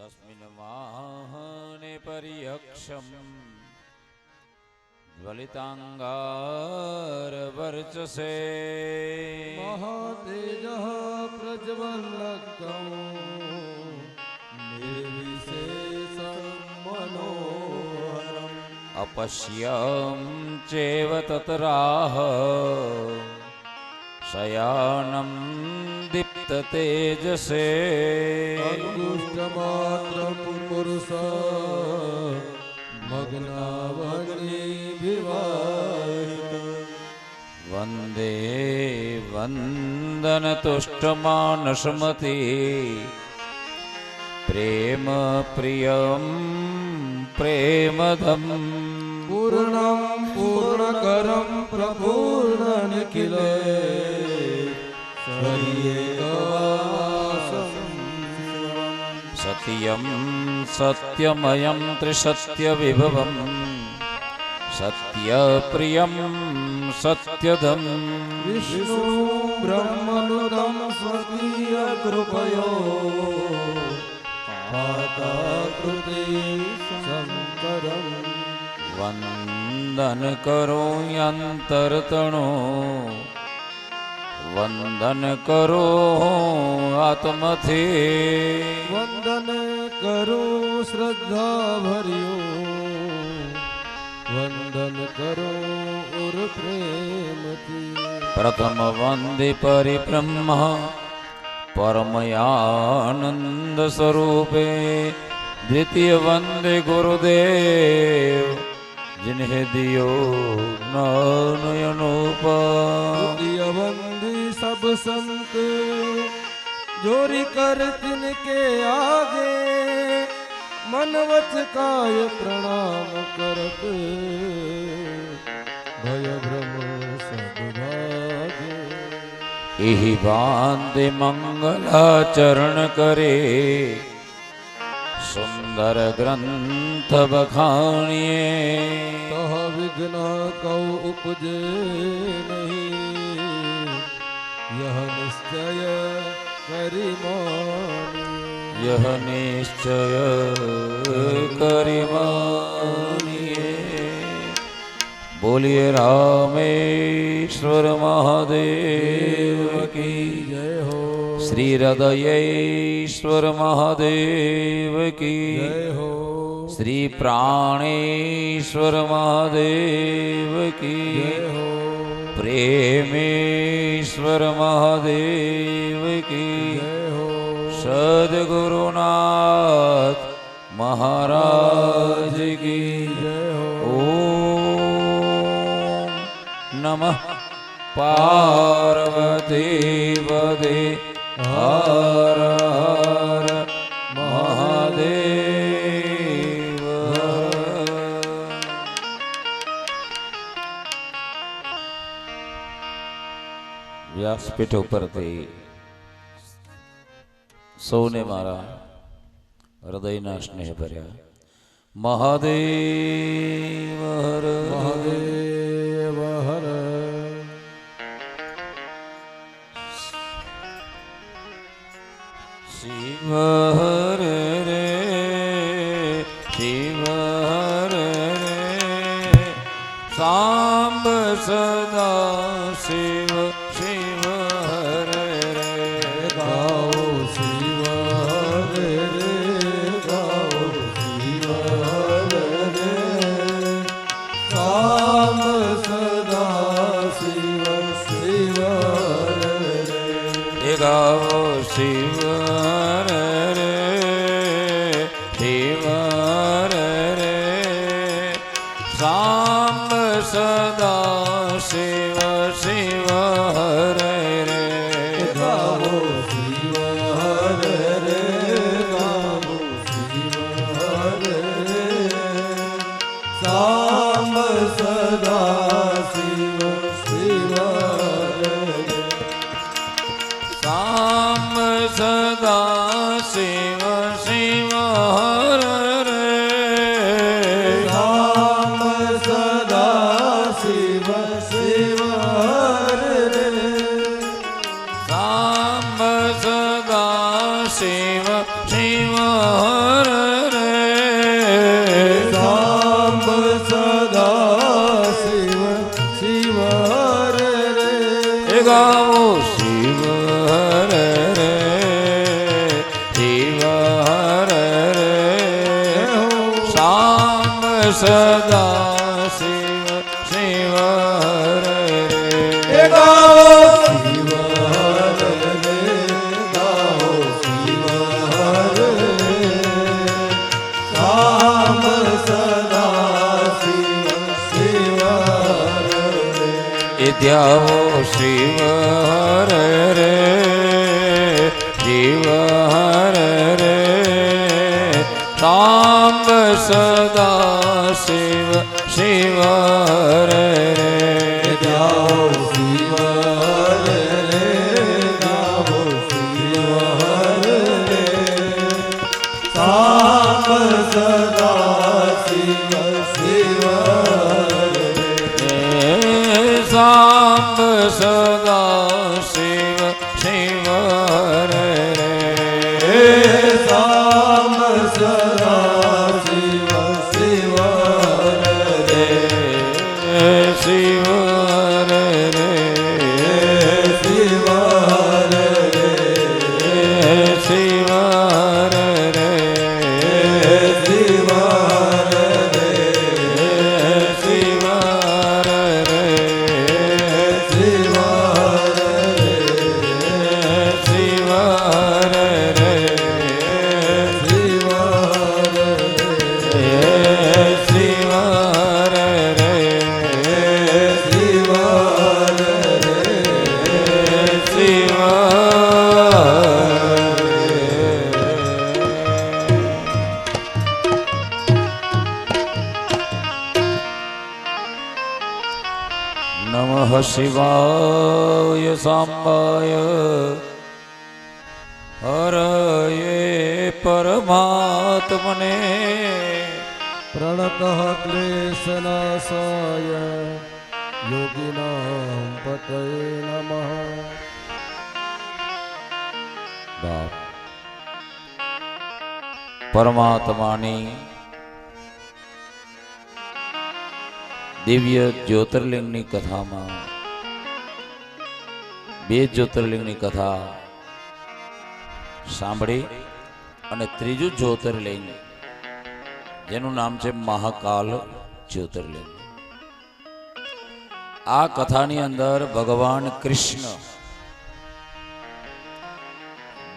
तस्मिन् वाहने पर्यक्षम् ज्वलिताङ्गारवर्चसे महातेजः प्रज्वलकं निर्विशेषं मनोहरम् अपश्यं चैव तत्राह शयानं दीप्ततेजसे अंगुष्ठमात्रं पुरुषः मग्नावग्निविवाहितः वन्दे वन्दनतुष्टमानसमते प्रेम प्रियं प्रेमदम् पूर्णं पूर्णकरं प्रपूर्णनिखिल सत्यं सत्यमयं त्रिसत्यविभवम् सत्यप्रियं सत्यदम् विष्णु ब्रह्मनुदं स्वकीयकृपयो पाताकृते शङ्करम् वन्दन करो यन्तर्तणो वन्दन करो आत्मथे वंदन करो श्रद्धा भरियो वंदन करो और प्रेम की प्रथम वन्दे परिब्रह्म परमयानंद स्वरूपे द्वितीय वन्दे गुरुदेव जिन्हें दियो नयनोपाय वंदे सब संत जोरी कर तिनके आगे मन वच काय प्रणाम करत भय भ्रम सब भागे यही बांधे मंगलाचरण करे सुंदर ग्रंथ बखानिए तह विघ्न कौ उपजे नहीं यह निश्चय करिमानी यह निश्चय करिमानिए बोलिए रामेश्वर महादेव की जय हो श्री हृदयेश्वर महादेव की जय हो श्री प्राणेश्वर महादेव की जय हो प्रेमेश्वर महादेव की जय हो सद्गुरुनाथ महाराज की जय हो ओम नमः पार्वती पदे हर हर महादेव व्यासपीठ ઉપરથી સૌને મારા હૃદયના સ્નેહ ભર્યા મહાદેવ હર महादेव हर शिव हर रे शिव हर रे सांब सदा शिव शिव हर रे गाओ शिव हरे रे गाओ शिव हरे रे शाम सदा शिव शिव हरे रे गाओ शिव हर रे शिव हर रे सांब सदा शिव शिव हर रे गाओ शिव हरे रे गाओ शिव हरे रे शाम सदा शिव शिव हरे रे सांब सदा शिव शिव हर रे राम सदा शिव शिव हरे रे सांब सदा शिव शिव हर સદા શિવ શિવ હરે રે ગાઓ શિવ હરે રે ગાઓ શિવ હરે રે શામ સદા શિવ શિવ હરે રે એ ધ્યાવો શિવ હરે રે શિવ હરે રે સાંબ સદા શિવ શિવ હરે રે ગાઓ શિવ હરે રે ગાઓ શિવ હરે રે શામ સદા શિવ શિવ હરે રે સાંબ સદા શિવ શિવ હરે રે શામ સદા શિવ શિવ હરે રે શિવ હરે રે શિવ હરે રે શિવ હરે રે શિવ હરે રે શિવ હરે રે શિવ હરે રે શિવ હરે રે શિવ હરે રે શિવ હરે રે શિવ હરે રે શિવ નમઃ શિવાય સાંબાય હરયે પરમાત્મને प्रणतः क्लेशनाशाय योगिनां पतये नमः બાપ પરમાત્માની દિવ્ય જ્યોતિર્લિંગની કથામાં બે જ્યોતિર્લિંગની કથા સાંભળી અને ત્રીજું જ્યોતિર્લિંગ જેનું નામ છે મહાકાલ જ્યોતિર્લિંગ. આ કથાની અંદર ભગવાન કૃષ્ણ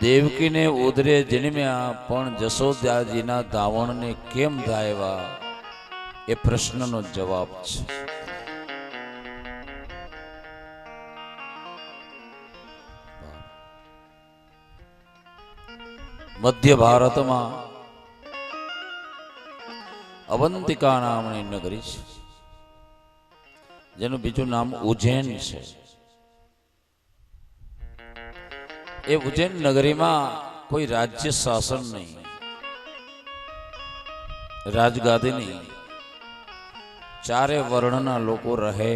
દેવકીને ઉદરે જન્મ્યા પણ જશોદાજીના ધાવણને કેમ ધાયવા એ પ્રશ્નનો જવાબ છે. મધ્ય ભારતમાં અવંતિકા નામની નગરી છે જેનું બીજું નામ ઉજ્જૈન છે. એ ઉજ્જૈન નગરીમાં કોઈ રાજ્ય શાસન નહીં, રાજગાદી નહીં, ચારે વર્ણના લોકો રહે.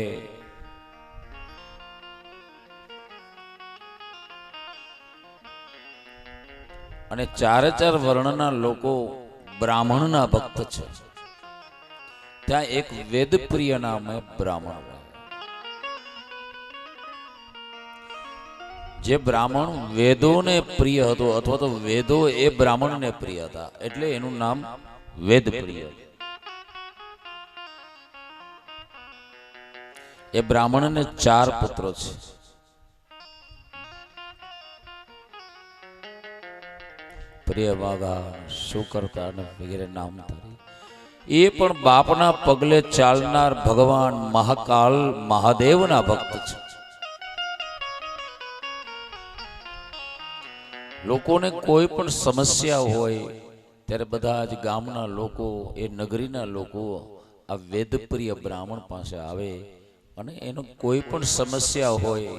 અને ચારે ચાર વર્ણના લોકો બ્રાહ્મણના ભક્ત છે. ત્યાં એક વેદપ્રિય નામે બ્રાહ્મણ રહે. જે બ્રાહ્મણ વેદોને પ્રિય હતો અથવા તો વેદો એ બ્રાહ્મણને પ્રિય હતા એટલે એનું નામ વેદપ્રિય. એ બ્રાહ્મણને 4 પુત્રો છે. પ્રિય વાઘા, સુકર્તા અને વગેરે નામ ધરી એ પણ બાપના પગલે ચાલનાર ભગવાન મહાકાલ મહાદેવના ભક્ત છે. લોકોને કોઈ પણ સમસ્યા હોય ત્યારે બધા જ ગામના લોકો, એ નગરીના લોકો આ વેદપ્રિય બ્રાહ્મણ પાસે આવે અને એનો કોઈ પણ સમસ્યા હોય,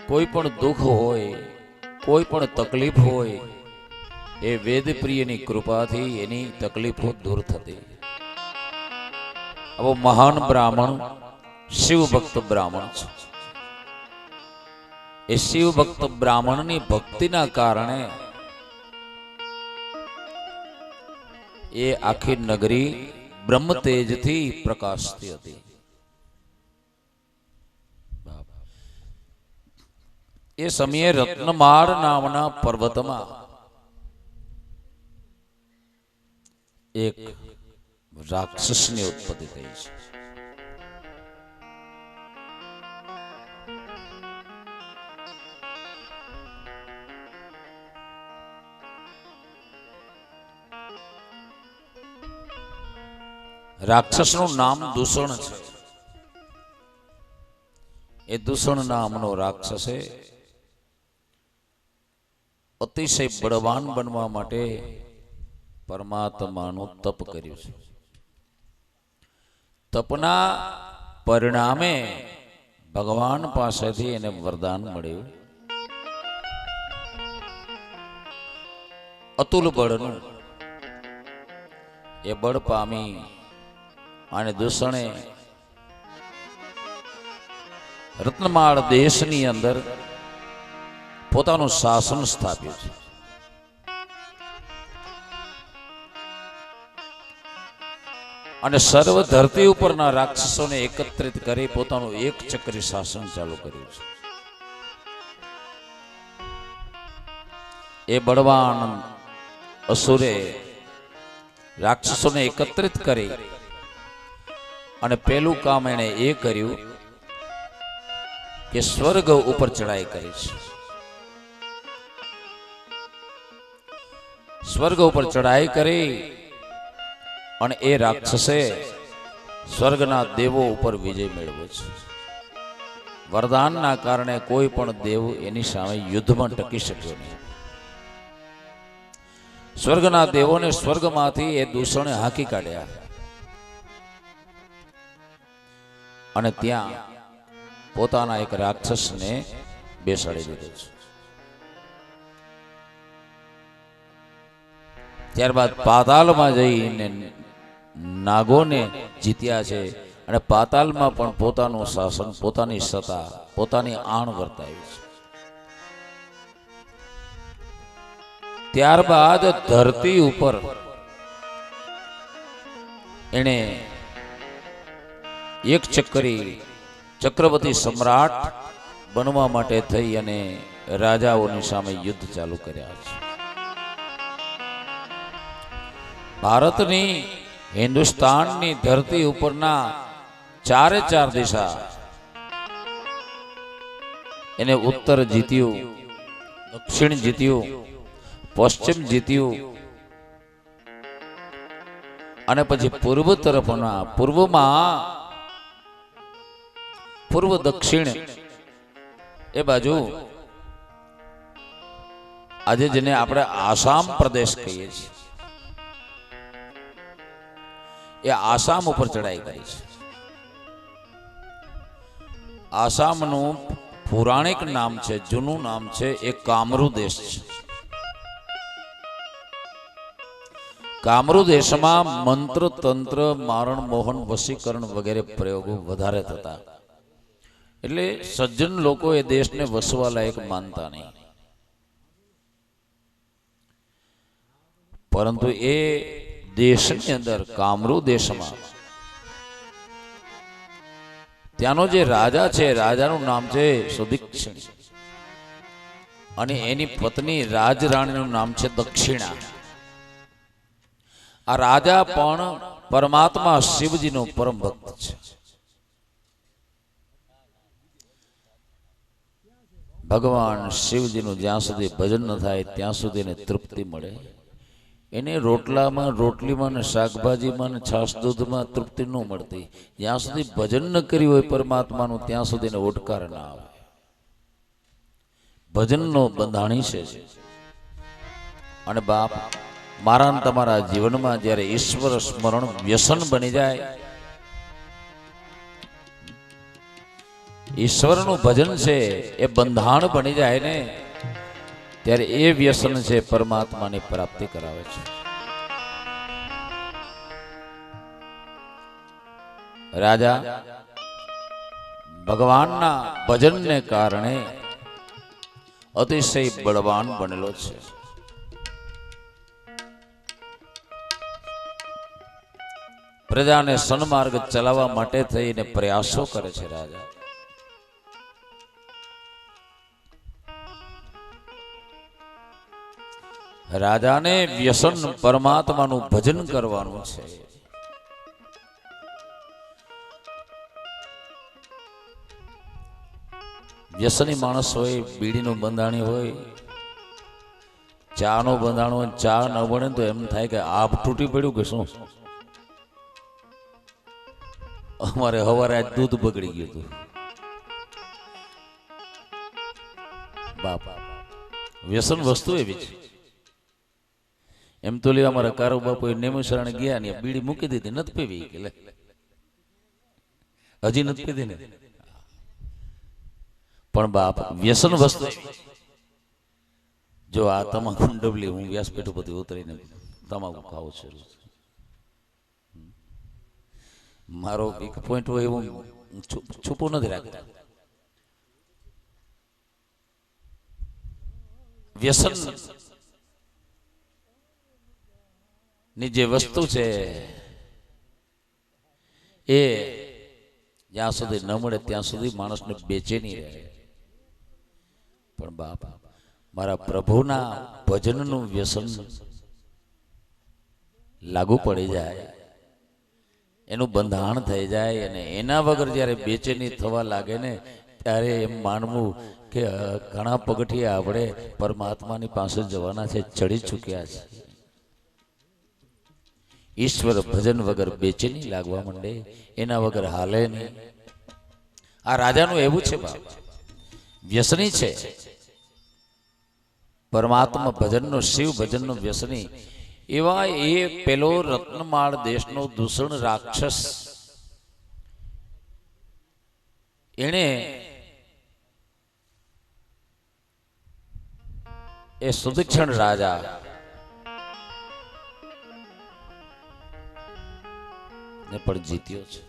કોઈ પણ દુઃખ હોય, કોઈ પણ તકલીફ હોય, એ વેદપ્રિયની કૃપાથી એની તકલીફો દૂર થતી. આવો મહાન બ્રાહ્મણ શિવ ભક્ત બ્રાહ્મણ છે. એ શિવ ભક્ત બ્રાહ્મણની ભક્તિના કારણે એ આખી નગરી બ્રહ્મ તેજથી પ્રકાશતી હતી. એ સમયે રત્નમાળ નામના પર્વતમાં એક રાક્ષસની ઉત્પત્તિ થઈ છે. રાક્ષસનું નામ દૂષણ છે. એ દૂષણ નામનો રાક્ષસે અતિશય બળવાન બનવા માટે પરમાત્માનું તપ કર્યું છે. તપના પરિણામે ભગવાન પાસેથી એને વરદાન મળ્યું, અતુલ બળનું. એ બળ પામી અને દૂષણે રત્નમાળ દેશની અંદર પોતાનું શાસન સ્થાપ્યું છે. અને સર્વ ધરતી ઉપરના રાક્ષસોને એકત્રિત કરી પોતાનું એક ચક્રી શાસન ચાલુ કર્યું છે. એ બળવાન અસુરે રાક્ષસોને એકત્રિત કરી અને પેલું કામ એણે એ કર્યું કે સ્વર્ગ ઉપર ચડાઈ કરી છે. સ્વર્ગ ઉપર ચડાઈ કરી અને એ રાક્ષસે સ્વર્ગના દેવો ઉપર વિજય મેળવ્યો છે. વરદાનના કારણે કોઈ પણ દેવ એની સામે યુદ્ધમાં ટકી શક્યો નહીં. સ્વર્ગના દેવોને સ્વર્ગમાંથી એ દૂષણે હાંકી કાઢ્યા અને ત્યાં પોતાના એક રાક્ષસને બેસાડી દીધો છે. ત્યારબાદ પાતાલમાં જઈને નાગોને જીત્યા છે અને પાતાલમાં પણ પોતાનું શાસન, પોતાની સત્તા, પોતાની આણ વર્તાવી છે. ત્યારબાદ ધરતી ઉપર એણે એક ચક્રવર્તી સમ્રાટ બનવા માટે થઈ અને રાજાઓની સામે યુદ્ધ ચાલુ કર્યા છે. ભારતની, હિન્દુસ્તાનની ધરતી ઉપરના ચારે ચાર દિશા એને ઉત્તર જીત્યું, દક્ષિણ જીત્યું, પશ્ચિમ જીત્યું અને પછી પૂર્વ તરફના પૂર્વ દક્ષિણ એ બાજુ આજે જેને આપણે આસામ પ્રદેશ કહીએ છીએ, એ આસામ ઉપર ચડાઈ કરી છે. આસામનું પૌરાણિક નામ છે, જૂનું નામ છે, એ કામરૂ દેશ છે. કામરૂ દેશમાં મંત્ર, તંત્ર, મારણ, મોહન, વશીકરણ વગેરે પ્રયોગો વધારે થતા, એટલે સજ્જન લોકો એ દેશને વસવા લાયક માનતા નહીં. પરંતુ એ દેશની અંદર, કામરૂ દેશમાં, ત્યાંનો જે રાજા છે, રાજાનું નામ છે સુદીક્ષિણ અને એની પત્ની રાજરાણીનું નામ છે દક્ષિણા. આ રાજા પણ પરમાત્મા શિવજીનો પરમ ભક્ત છે. ભગવાન શિવજીનું જ્યાં સુધી ભજન ન થાય ત્યાં સુધી એને તૃપ્તિ મળે. એને રોટલામાં, રોટલીમાં ને શાકભાજીમાં ને છાશ દૂધમાં તૃપ્તિ ન મળતી. જ્યાં સુધી ભજન ન કર્યું હોય પરમાત્માનું ત્યાં સુધી એને ઓડકાર ના આવે. ભજનનો બંધાણી છે. અને બાપ, મારા ને તમારા જીવનમાં જ્યારે ઈશ્વર સ્મરણ વ્યસન બની જાય, ઈશ્વરનું ભજન છે એ બંધાણ બની જાય ને, ત્યારે એ વ્યસન છે પરમાત્માની પ્રાપ્તિ કરાવે છે. રાજા ભગવાનના ભજનને કારણે અતિશય બળવાન બનેલો છે. પ્રજાને સન્માર્ગ ચલાવવા માટે થઈને પ્રયાસો કરે છે રાજા. રાજાને વ્યસન પરમાત્માનું ભજન કરવાનું છે. વ્યસની માણસ હોય, બીડીનું બંધાણી હોય, ચાનો બંધાણો હોય, ચા ન બને તો એમ થાય કે આપ તૂટી પડ્યું કે શું. અમારે સવારે આજ દૂધ બગડી ગયું હતું. બાપ વ્યસન વસ્તુ એવી છે. એમ તો લે અમારા કારો બાપુ નેમુસરાને ગયા ને બીડી મૂકી દીધી, નથી પીવી કે લે હજી નથી પીધી ને. પણ બાપ વ્યસન વસ્તુ જો આ તમાકુ ડબલી હું વ્યાસપીઠ ઉપરથી ઉતરીને તમાકુ ખાવું છું. મારો વીક પોઈન્ટ હોય એવું છુપું નથી રાખતા. વ્યસન ની જે વસ્તુ છે એ જ્યાં સુધી ન મળે ત્યાં સુધી માણસને બેચેની રહે. પણ બાપ મારા પ્રભુના ભજનનું વ્યસન લાગુ પડી જાય, એનું બંધાણ થઈ જાય અને એના વગર જ્યારે બેચેની થવા લાગે ને ત્યારે એમ માનવું કે ઘણા પગથિયા આપણે પરમાત્માની પાસે જવાના છે, ચડી ચૂક્યા છે. ઈશ્વર ભજન વગર બેચેની લાગવા માંડે, એના વગર હાલે નહીં. આ રાજાનું એવું છે બાપ, વ્યસની છે પરમાત્મા ભજનનો, શિવ ભજનનો વ્યસની. એવા એ પેલો રત્નમાળ દેશનો દૂષણ રાક્ષસ, એણે એ સુદીક્ષણ રાજા ને પણ જીત્યો છે.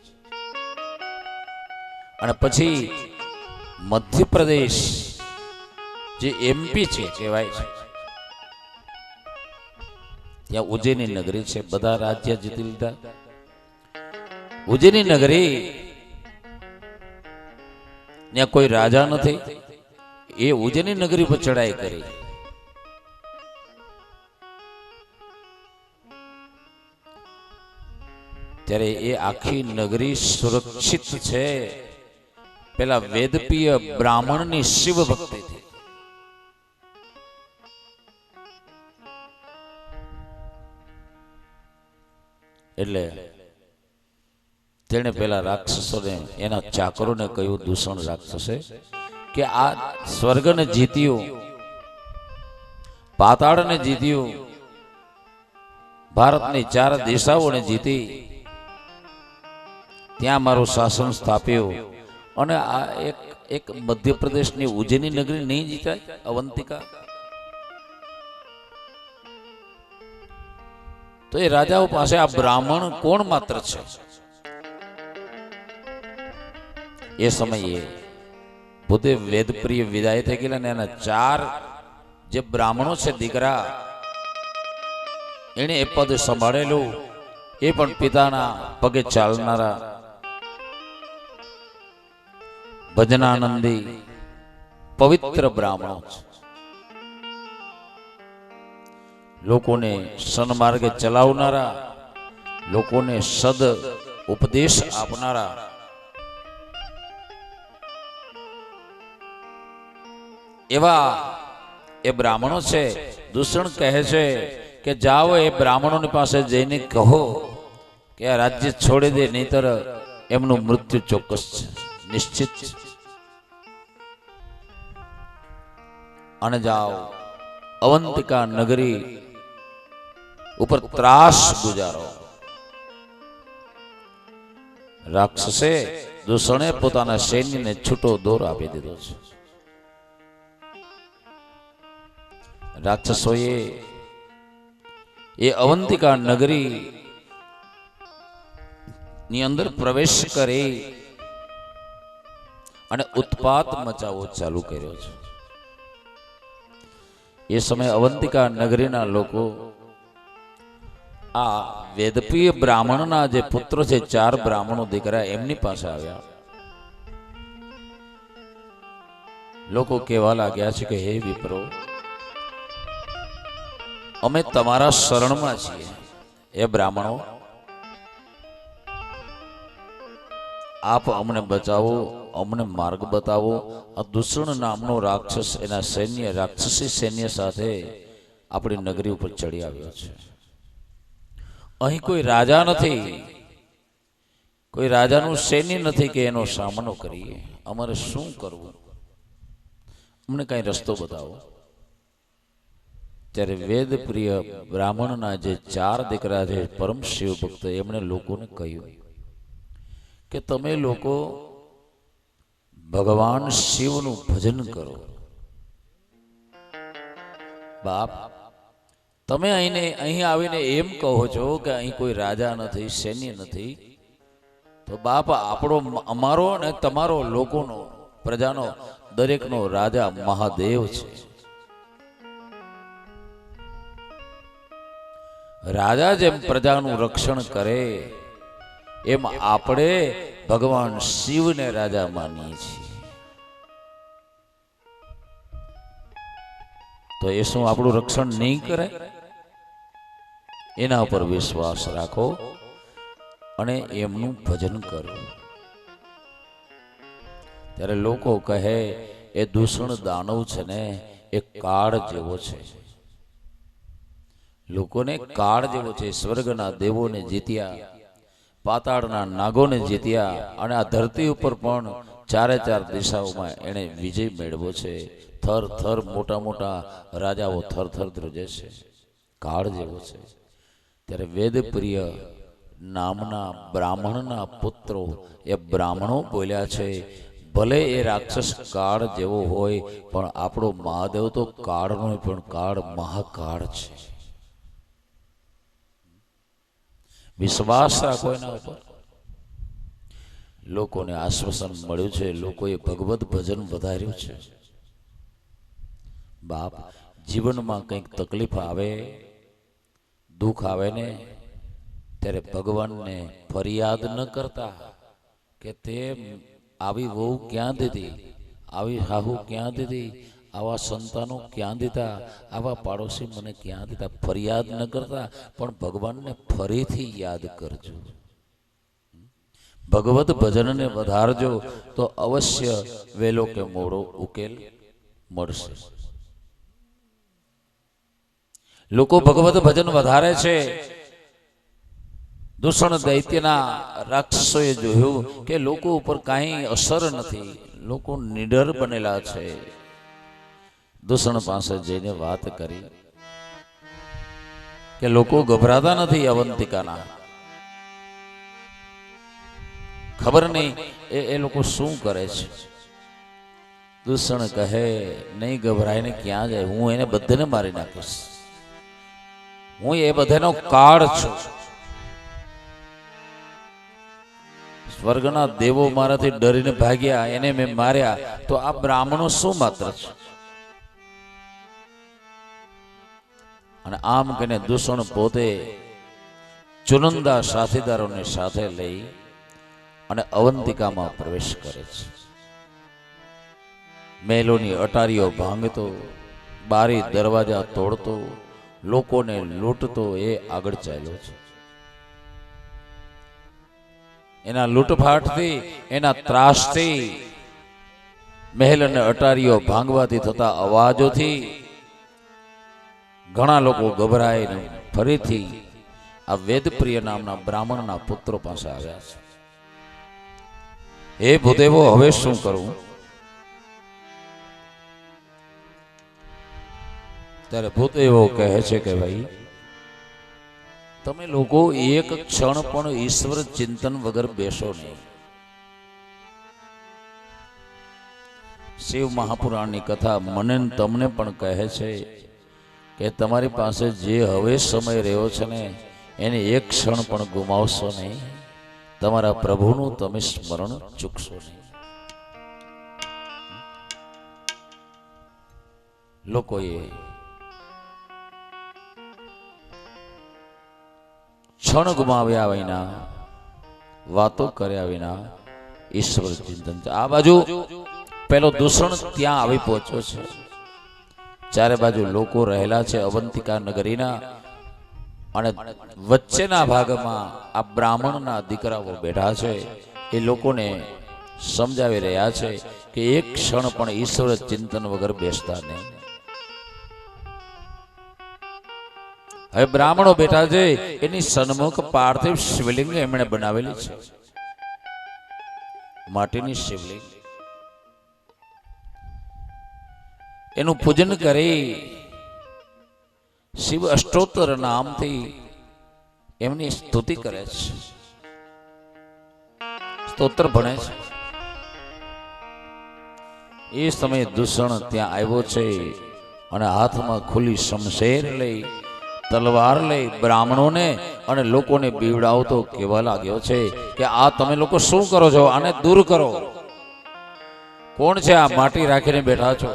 અને પછી મધ્યપ્રદેશ જે એમપી છે કહેવાય છે, ત્યાં ઉજ્જૈની નગરી છે. બધા રાજ્ય જીતી લીધા. ઉજ્જૈની નગરી ત્યાં કોઈ રાજા નથી. એ ઉજ્જૈની નગરી પર ચડાઈ કરી. ત્યારે એ આખી નગરી સુરક્ષિત છે પેલા વેદપીય બ્રાહ્મણની શિવ ભક્તિથી. એટલે તેણે પેલા રાક્ષસોને, એના ચાકરોને કહ્યું, દૂષણ રાક્ષસે, કે આ સ્વર્ગને જીત્યું, પાતાળને જીત્યું, ભારતની 4 દિશાઓને જીતી, ત્યાં મારું શાસન સ્થાપ્યું, અને આ એક મધ્યપ્રદેશની ઉજ્જૈની નગરી નહીં જીતાય, અવંતિકા. તો એ રાજાઓ પાસે આ બ્રાહ્મણ કોણ માત્ર છે. એ સમયે પોતે વેદપ્રિય વિદાય થઈ ગયેલા ને એના 4 જે બ્રાહ્મણો છે દીકરા, એને એ પદ સંભાળેલું. એ પણ પિતાના પગે ચાલનારા ભજનાનંદી પવિત્ર બ્રાહ્મણો છે. લોકોને સન્માર્ગે ચલાવનારા, લોકોને સદ ઉપદેશ આપનારા, એવા એ બ્રાહ્મણો છે. દૂષણ કહે છે કે જાઓ એ બ્રાહ્મણોની પાસે જઈને કહો કે આ રાજ્ય છોડી દે, નહીતર એમનું મૃત્યુ ચોક્કસ છે, નિશ્ચિત છે. અને જાઓ અવંતિકા નગરી ઉપર ત્રાસ ગુજારો. રાક્ષસે, દૂષણે પોતાના સૈન્યને છૂટો દોર આપી દીધો છે. રાક્ષસોએ એ અવંતિકા નગરી ની અંદર પ્રવેશ કરી અને ઉત્પાત મચાવવો ચાલુ કર્યો છે. એ સમયે અવંતિકા નગરીના લોકો આ વેદપીય બ્રાહ્મણના જે પુત્રો છે, 4 બ્રાહ્મણો દીકરા, એમની પાસે આવ્યા. લોકો કહેવા લાગ્યા છે કે હે વિપ્રો, અમે તમારા શરણમાં છીએ. એ બ્રાહ્મણો, આપ અમને બચાવો, અમને માર્ગ બતાવો. આ દૂષણ નામનો રાક્ષસ એના સૈન્ય, રાક્ષસી સૈન્ય સાથે આપણી નગરી ઉપર ચડી આવ્યો છે. અહીં કોઈ રાજા નથી, કોઈ રાજાનું સૈન્ય નથી કે એનો સામનો કરીએ. અમારે શું કરવું? અમને કઈ રસ્તો બતાવો. ત્યારે વેદ પ્રિય બ્રાહ્મણના જે 4 દીકરા છે, પરમ શિવ ભક્ત, એમણે લોકોને કહ્યું કે તમે લોકો ભગવાન શિવનું ભજન કરો. બાપ, તમે અહીં આવીને એમ કહો છો કે અહીં કોઈ રાજા નથી, સૈન્ય નથી, તો બાપ આપણો, અમારો અને તમારો, લોકોનો, પ્રજાનો, દરેકનો રાજા મહાદેવ છે. રાજા જેમ પ્રજાનું રક્ષણ કરે એમ આપણે ભગવાન શિવને રાજા માનીએ છીએ. તો એ શું આપણું રક્ષણ નહીં કરે? એના ઉપર વિશ્વાસ રાખો અને એમનું ભજન કરો. ત્યારે લોકો કહે એ દૂષણ દાનવ છે ને એ કાળ જેવો છે. લોકોને કાળ જેવો છે. સ્વર્ગના દેવોને જીત્યા, પાતાળના નાગોને જીત્યા, અને આ ધરતી ઉપર પણ 4 દિશાઓમાં એણે વિજય મેળવ્યો છે. થર થર મોટા મોટા રાજાઓ થર થર ધ્રુજે છે. કાળ જેવો છે. ત્યારે વેદપ્રિય નામના બ્રાહ્મણના પુત્રો, એ બ્રાહ્મણો બોલ્યા છે, ભલે એ રાક્ષસ કાળ જેવો હોય, પણ આપણો મહાદેવ તો કાળનો પણ કાળ, મહાકાળ છે. વિશ્વાસ રાખો એના ઉપર. લોકોને આશ્વાસન મળ્યું છે. લોકોએ ભગવત ભજન વધાર્યું છે. બાપ, જીવનમાં કંઈક તકલીફ આવે, દુઃખ આવે ને, ત્યારે ભગવાનને ફરિયાદ ન કરતા કે તે આવી વહુ ક્યાં દીધી, આવી હાહુ ક્યાં દીધી, આવા સંતાનો ક્યાં દીધા, આવા પાડોશી મને ક્યાં દીધા. ફરિયાદ ન કરતા, પણ ભગવાનને ફરીથી યાદ કરજો. ભગવત ભજનને વધારજો તો અવશ્ય વહેલો કે મોડો ઉકેલ મળશે. લોકો ભગવત ભજન વધારે છે. દૂષણ દૈત્યના રાક્ષસોએ જોયું કે લોકો ઉપર કાંઈ અસર નથી, લોકો નિડર બનેલા છે. દૂષણ પાસે જઈને વાત કરી કે લોકો ગભરાતા નથી અવંતિકાના. ખબર નહીં એ લોકો શું કરે છે. દૂષણ કહે, નહીં ગભરાઈને ક્યાં જાય, હું એને બધાને મારી નાખીશ. હું એ બધાનો કાળ છું. સ્વર્ગના દેવો મારાથી ડરીને ભાગ્યા, એને મેં માર્યા, તો આ બ્રાહ્મણો શું માત્ર છે? અને આમ કહીને દૂષણ પોતે ચુનંદા સાથીદારોને સાથે લઈ અને અવંતિકામાં પ્રવેશ કરે છે. મહેલોની અટારીઓ ભાંગતો, બારી દરવાજા તોડતો, લોકોને લૂંટતો એ આગળ ચાલ્યો છે. એના લૂંટફાટથી, એના ત્રાસથી, મહેલ અને અટારીઓ ભાંગવાથી થતા અવાજોથી ઘણા લોકો ગભરાઈને ફરીથી આ વેદપ્રિય નામના બ્રાહ્મણના પુત્રો પાસે આવ્યા છે. હે ભૂદેવો, હવે શું કરવું? ત્યારે ભૂદેવો કહે છે કે ભાઈ, તમે લોકો એક ક્ષણ પણ ઈશ્વર ચિંતન વગર બેસો નહીં. શિવ મહાપુરાણની કથા મને તમને પણ કહે છે કે તમારી પાસે જે હવે સમય રહ્યો છે ને, એને એક ક્ષણ પણ ગુમાવશો નહીં. તમારા પ્રભુનું તમે સ્મરણ ચૂકશો નહીં. લોકોએ ક્ષણ ગુમાવ્યા વિના, વાતો કર્યા વિના ઈશ્વર ચિંતન. આ બાજુ પેલો દૂષણ ત્યાં આવી પહોંચ્યો છે. ચારે બાજુ લોકો રહેલા છે અવંતિકા નગરીના, અને વચ્ચેના ભાગમાં આ બ્રાહ્મણના દીકરાઓ બેઠા છે. એ લોકોને સમજાવી રહ્યા છે કે એક ક્ષણ પણ ઈશ્વર ચિંતન વગર બેસતા નહીં. હવે બ્રાહ્મણો બેઠા છે, એની સન્મુખ પાર્થિવ શિવલિંગ એમણે બનાવેલી છે, માટીની શિવલિંગ. એનું પૂજન કરી શિવ અષ્ટોત્તર નામથી એમની સ્તુતિ કરે છે, સ્તોત્ર ભણે છે. એ સમયે દૂષણ ત્યાં આવ્યો છે અને હાથમાં ખુલ્લી શમશેર લઈ, તલવાર લઈ બ્રાહ્મણોને અને લોકોને બીવડાવતો કહેવા લાગ્યો છે કે આ તમે લોકો શું કરો છો? આને દૂર કરો. કોણ છે આ માટી રાખીને બેઠા છો?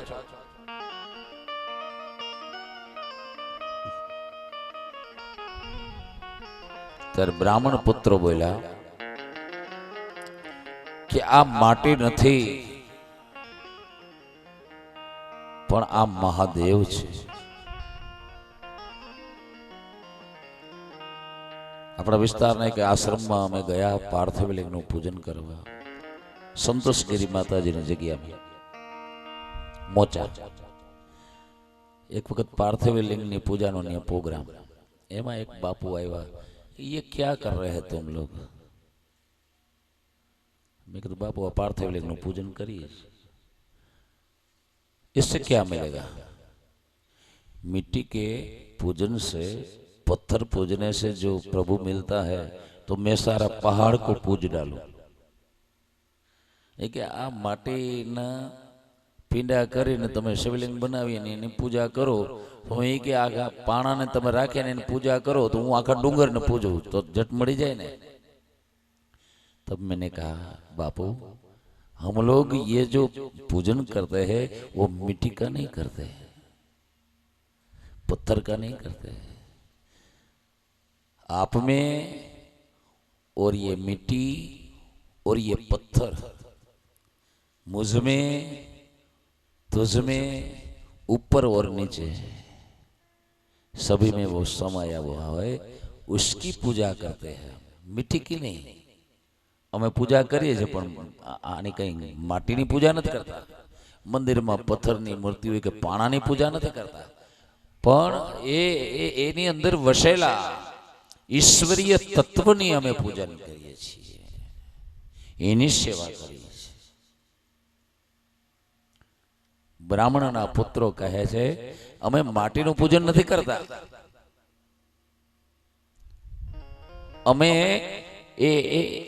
ત્યારે બ્રાહ્મણ પુત્રો બોલ્યા કે આ માટી નથી, પણ આ મહાદેવ છે. આપણા વિસ્તારના એક આશ્રમમાં અમે ગયા પાર્થિવલિંગનું પૂજન કરવા, સંતોષગીરી માતાજીની જગ્યામાં મોચા. એક વખત પાર્થિવલિંગની પૂજાનો ત્યાં પ્રોગ્રામ, એમાં એક બાપુ આવ્યા. ये क्या कर रहे हैं तुम लोग? मैं कहता बापू पार्थिवलिंग નું પૂજન કરીએ, इससे क्या मिलेगा? मिट्टी के पूजन से, पत्थर पूजने से जो प्रभु मिलता है, तो मैं सारा पहाड़ को पूज डालूं. કે આ માટીના પીંડા કરીને તમે શિવલિંગ બનાવીને એની પૂજા કરો, તો એ કે આખા પાણાને તમે રાખીને એની પૂજા કરો તો હું આખા ડુંગરને પૂજું તો જટ મળી જાય ને. तब मैंने कहा बापू हम लोग ये जो पूजन करते हैं वो मिट्टी का नहीं करते, पत्थर का नहीं करते. आप में और ये मिट्टी और ये पत्थर, मुझ में, तुझ में, ऊपर और नीचे सभी में वो समाया हुआ है, उसकी पूजा करते हैं, मिट्टी की नहीं. અમે પૂજા કરીએ છીએ પણ આની કઈ માટીની પૂજા નથી કરતા, મંદિરમાં પથ્થરની મૂર્તિ હોય કે પાણાની પૂજા નથી કરતા, પણ એની અંદર વસેલા ઈશ્વરીય તત્વની અમે પૂજન કરીએ છીએ, એની સેવા કરીએ છીએ. બ્રાહ્મણના પુત્રો કહે છે અમે માટીનું પૂજન નથી કરતા, અમે એ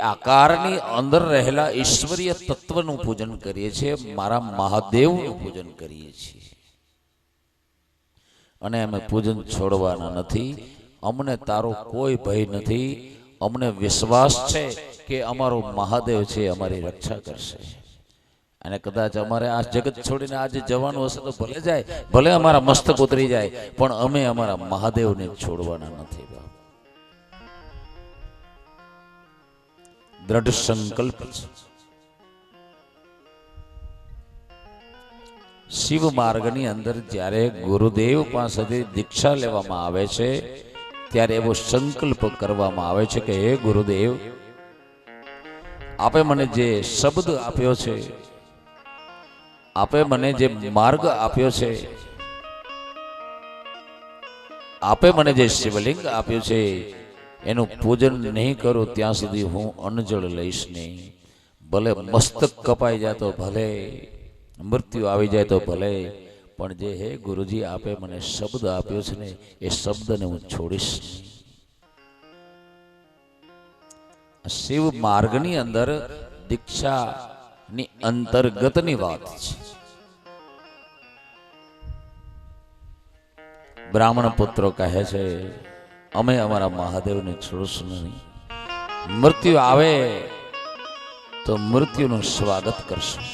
આકારની અંદર રહેલા ઈશ્વરીય તત્વનું પૂજન કરીએ છીએ, મારા મહાદેવનું પૂજન કરીએ છીએ. અને અમે પૂજન છોડવાના નથી. અમને તારો કોઈ ભય નથી. અમને વિશ્વાસ છે કે અમારો મહાદેવ છે અમારી રક્ષા કરશે. અને કદાચ અમારે આ જગત છોડીને આજે જવાનું હશે તો ભલે જાય, ભલે અમારા મસ્તક ઉતરી જાય, પણ અમે અમારા મહાદેવને છોડવાના નથી. દ્રઢ સંકલ્પ છે. શિવ માર્ગની અંદર જ્યારે ગુરુદેવ પાસેથી દીક્ષા લેવામાં આવે છે ત્યારે એવો સંકલ્પ કરવામાં આવે છે કે હે ગુરુદેવ, આપે મને જે શબ્દ આપ્યો છે, આપે મને જે માર્ગ આપ્યો છે, આપે મને જે શિવલિંગ આપ્યું છે, એનું પૂજન નહીં કરું ત્યાં સુધી હું અન્નજળ લઈશ નહીં. ભલે મસ્તક કપાઈ જાય તો ભલે, મૃત્યુ આવી જાય તો ભલે, પણ જે હે ગુરુજી આપે મને શબ્દ આપ્યો છે ને એ શબ્દને હું છોડીશ નહીં. શિવ માર્ગની અંદર દીક્ષાની અંતર્ગતની વાત છે. બ્રાહ્મણ પુત્રો કહે છે અમે અમારા મહાદેવને છોડશું નહીં. મૃત્યુ આવે તો મૃત્યુનું સ્વાગત કરશું.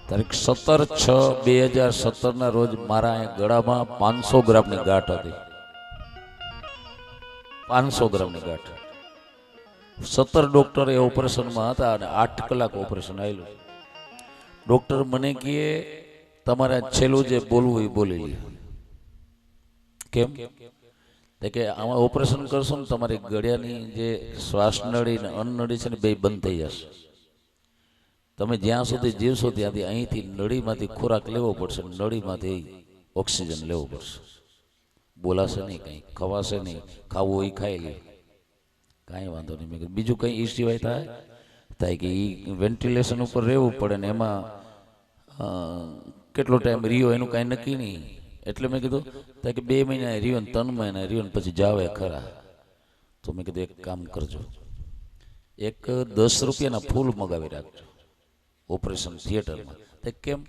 તારીખ 17/6/2017 ના રોજ મારા ગળામાં 500 ગ્રામની ગાંઠ હતી. 500 ગ્રામની ગાંઠ. 17 ડોક્ટર એ ઓપરેશનમાં હતા અને 8 કલાક ઓપરેશન આવેલું. ડોક્ટર મને કહે તમારે છેલ્લું જે બોલવું એ બોલી લે. કેમ? તો કે આમાં ઓપરેશન કરશો ને તમારી ગળિયાની જે શ્વાસ નળી ને અન્ન નળી છે ને બે બંધ થઈ જશે. તમે જ્યાં સુધી જીવશો ત્યાંથી અહીંથી નળીમાંથી ખોરાક લેવો પડશે, નળીમાંથી ઓક્સિજન લેવો પડશે. બોલાશે નહીં, કંઈ ખવાશે નહીં, ખાવું હોય ખાઈ લે, કાંઈ વાંધો નહીં. મેં કીધું બીજું કંઈ ઈ સિવાય થાય કે એ વેન્ટિલેશન ઉપર રહેવું પડે ને એમાં કેટલો ટાઈમ રહ્યો એનું કાંઈ નક્કી નહીં. એટલે મેં કીધું કે 2 મહિના રહ્યો ને 3 મહિના રહ્યો ને પછી જાવે ખરા. તો મેં કીધું એક કામ કરજો, એક 10 રૂપિયાના ફૂલ મગાવી રાખજો ઓપરેશન થિયેટરમાં. તો કેમ?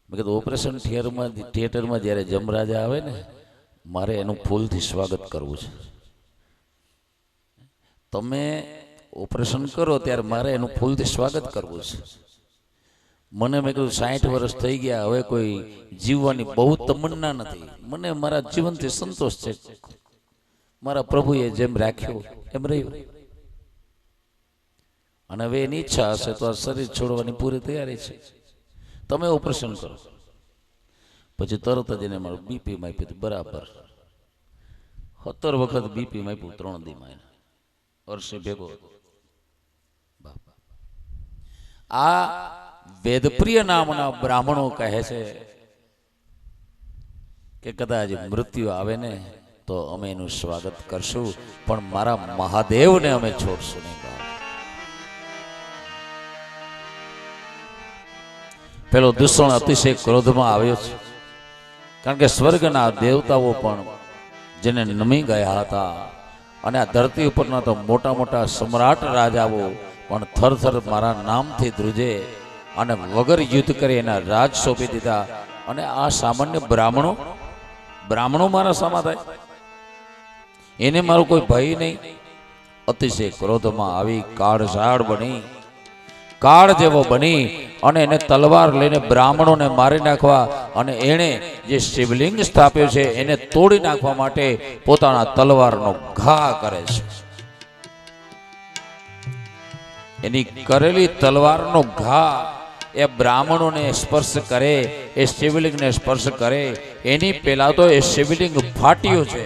મેં કીધું ઓપરેશન થિયેટરમાં જ્યારે જમરાજા આવે ને મારે એનું ફૂલથી સ્વાગત કરવું છે. તમે ઓપરેશન કરો ત્યારે મારે એનું ફૂલથી સ્વાગત કરવું છે. મને મેં કીધું 60 વર્ષ થઈ ગયા, હવે કોઈ જીવવાની બહુ તમન્ના નથી. મને મારા જીવનથી સંતોષ છે. મારા પ્રભુએ જેમ રાખ્યો એમ રહ્યું. અને હવે એની ઈચ્છા હશે તો આ શરીર છોડવાની પૂરી તૈયારી છે. તમે ઓપરેશન કરો. પછી તરત જ એને મારું બીપી માપ્યું બરાબર. 17 વખત બીપી માપ્યું 3 દીમાં. વર્ષે ભેગો આ વેદપ્રિય નામના બ્રાહ્મણો કહે છે કે કદાચ મૃત્યુ આવે ને તો અમે એનું સ્વાગત કરશું, પણ મારા મહાદેવને અમે છોડશું નહીં. પેલો દૂષણ અતિશય ક્રોધમાં આવ્યો છે, કારણ કે સ્વર્ગના દેવતાઓ પણ જેને નમી ગયા હતા અને આ ધરતી ઉપરના તો મોટા મોટા સમ્રાટ રાજાઓ પણ થરથર મારા નામથી ધ્રુજે અને વગર યુદ્ધ કરી એના રાજ સોંપી દીધા. અને આ સામાન્ય બ્રાહ્મણો મારા સામા થાય, એને મારો કોઈ ભય નહીં. અતિશય ક્રોધમાં આવી કાળઝાળ બની, કાળ જેવો બની અને એને તલવાર લઈને બ્રાહ્મણોને મારી નાખવા અને એણે જે શિવલિંગ સ્થાપ્યો છે એને તોડી નાખવા માટે પોતાના તલવારનો ઘા કરે છે. એની કરેલી તલવારનો ઘા એ બ્રાહ્મણોને સ્પર્શ કરે, એ શિવલિંગને સ્પર્શ કરે એની પહેલા તો એ શિવલિંગ ફાટ્યું છે.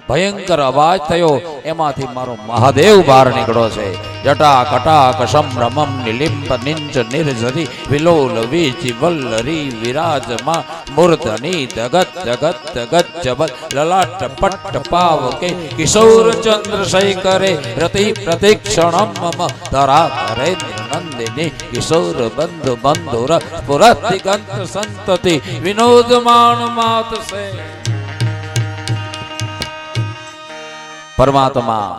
ભયંકર અવાજ થયો, એમાંથી મારો મહાદેવ બહાર નીકળ્યો છે. જટા કટાક સંભ્રમમ નિલિંબ નિંચ નિર્ઝરી વિલોલ વીચી વલ્લરી વિરાજમાં મૂર્ધની જગત જગત જગત જબલ લલાટ પટ્ટ પાવકે કિશોર ચંદ્ર શેખરે રતિ પ્રતિક્ષણમ મમ ધરા ધરેન્દ્ર નંદિની કિશોર બંધુ બંધુર પુરતિગંત સંતતિ વિનોદમાન માત સે. પરમાત્મા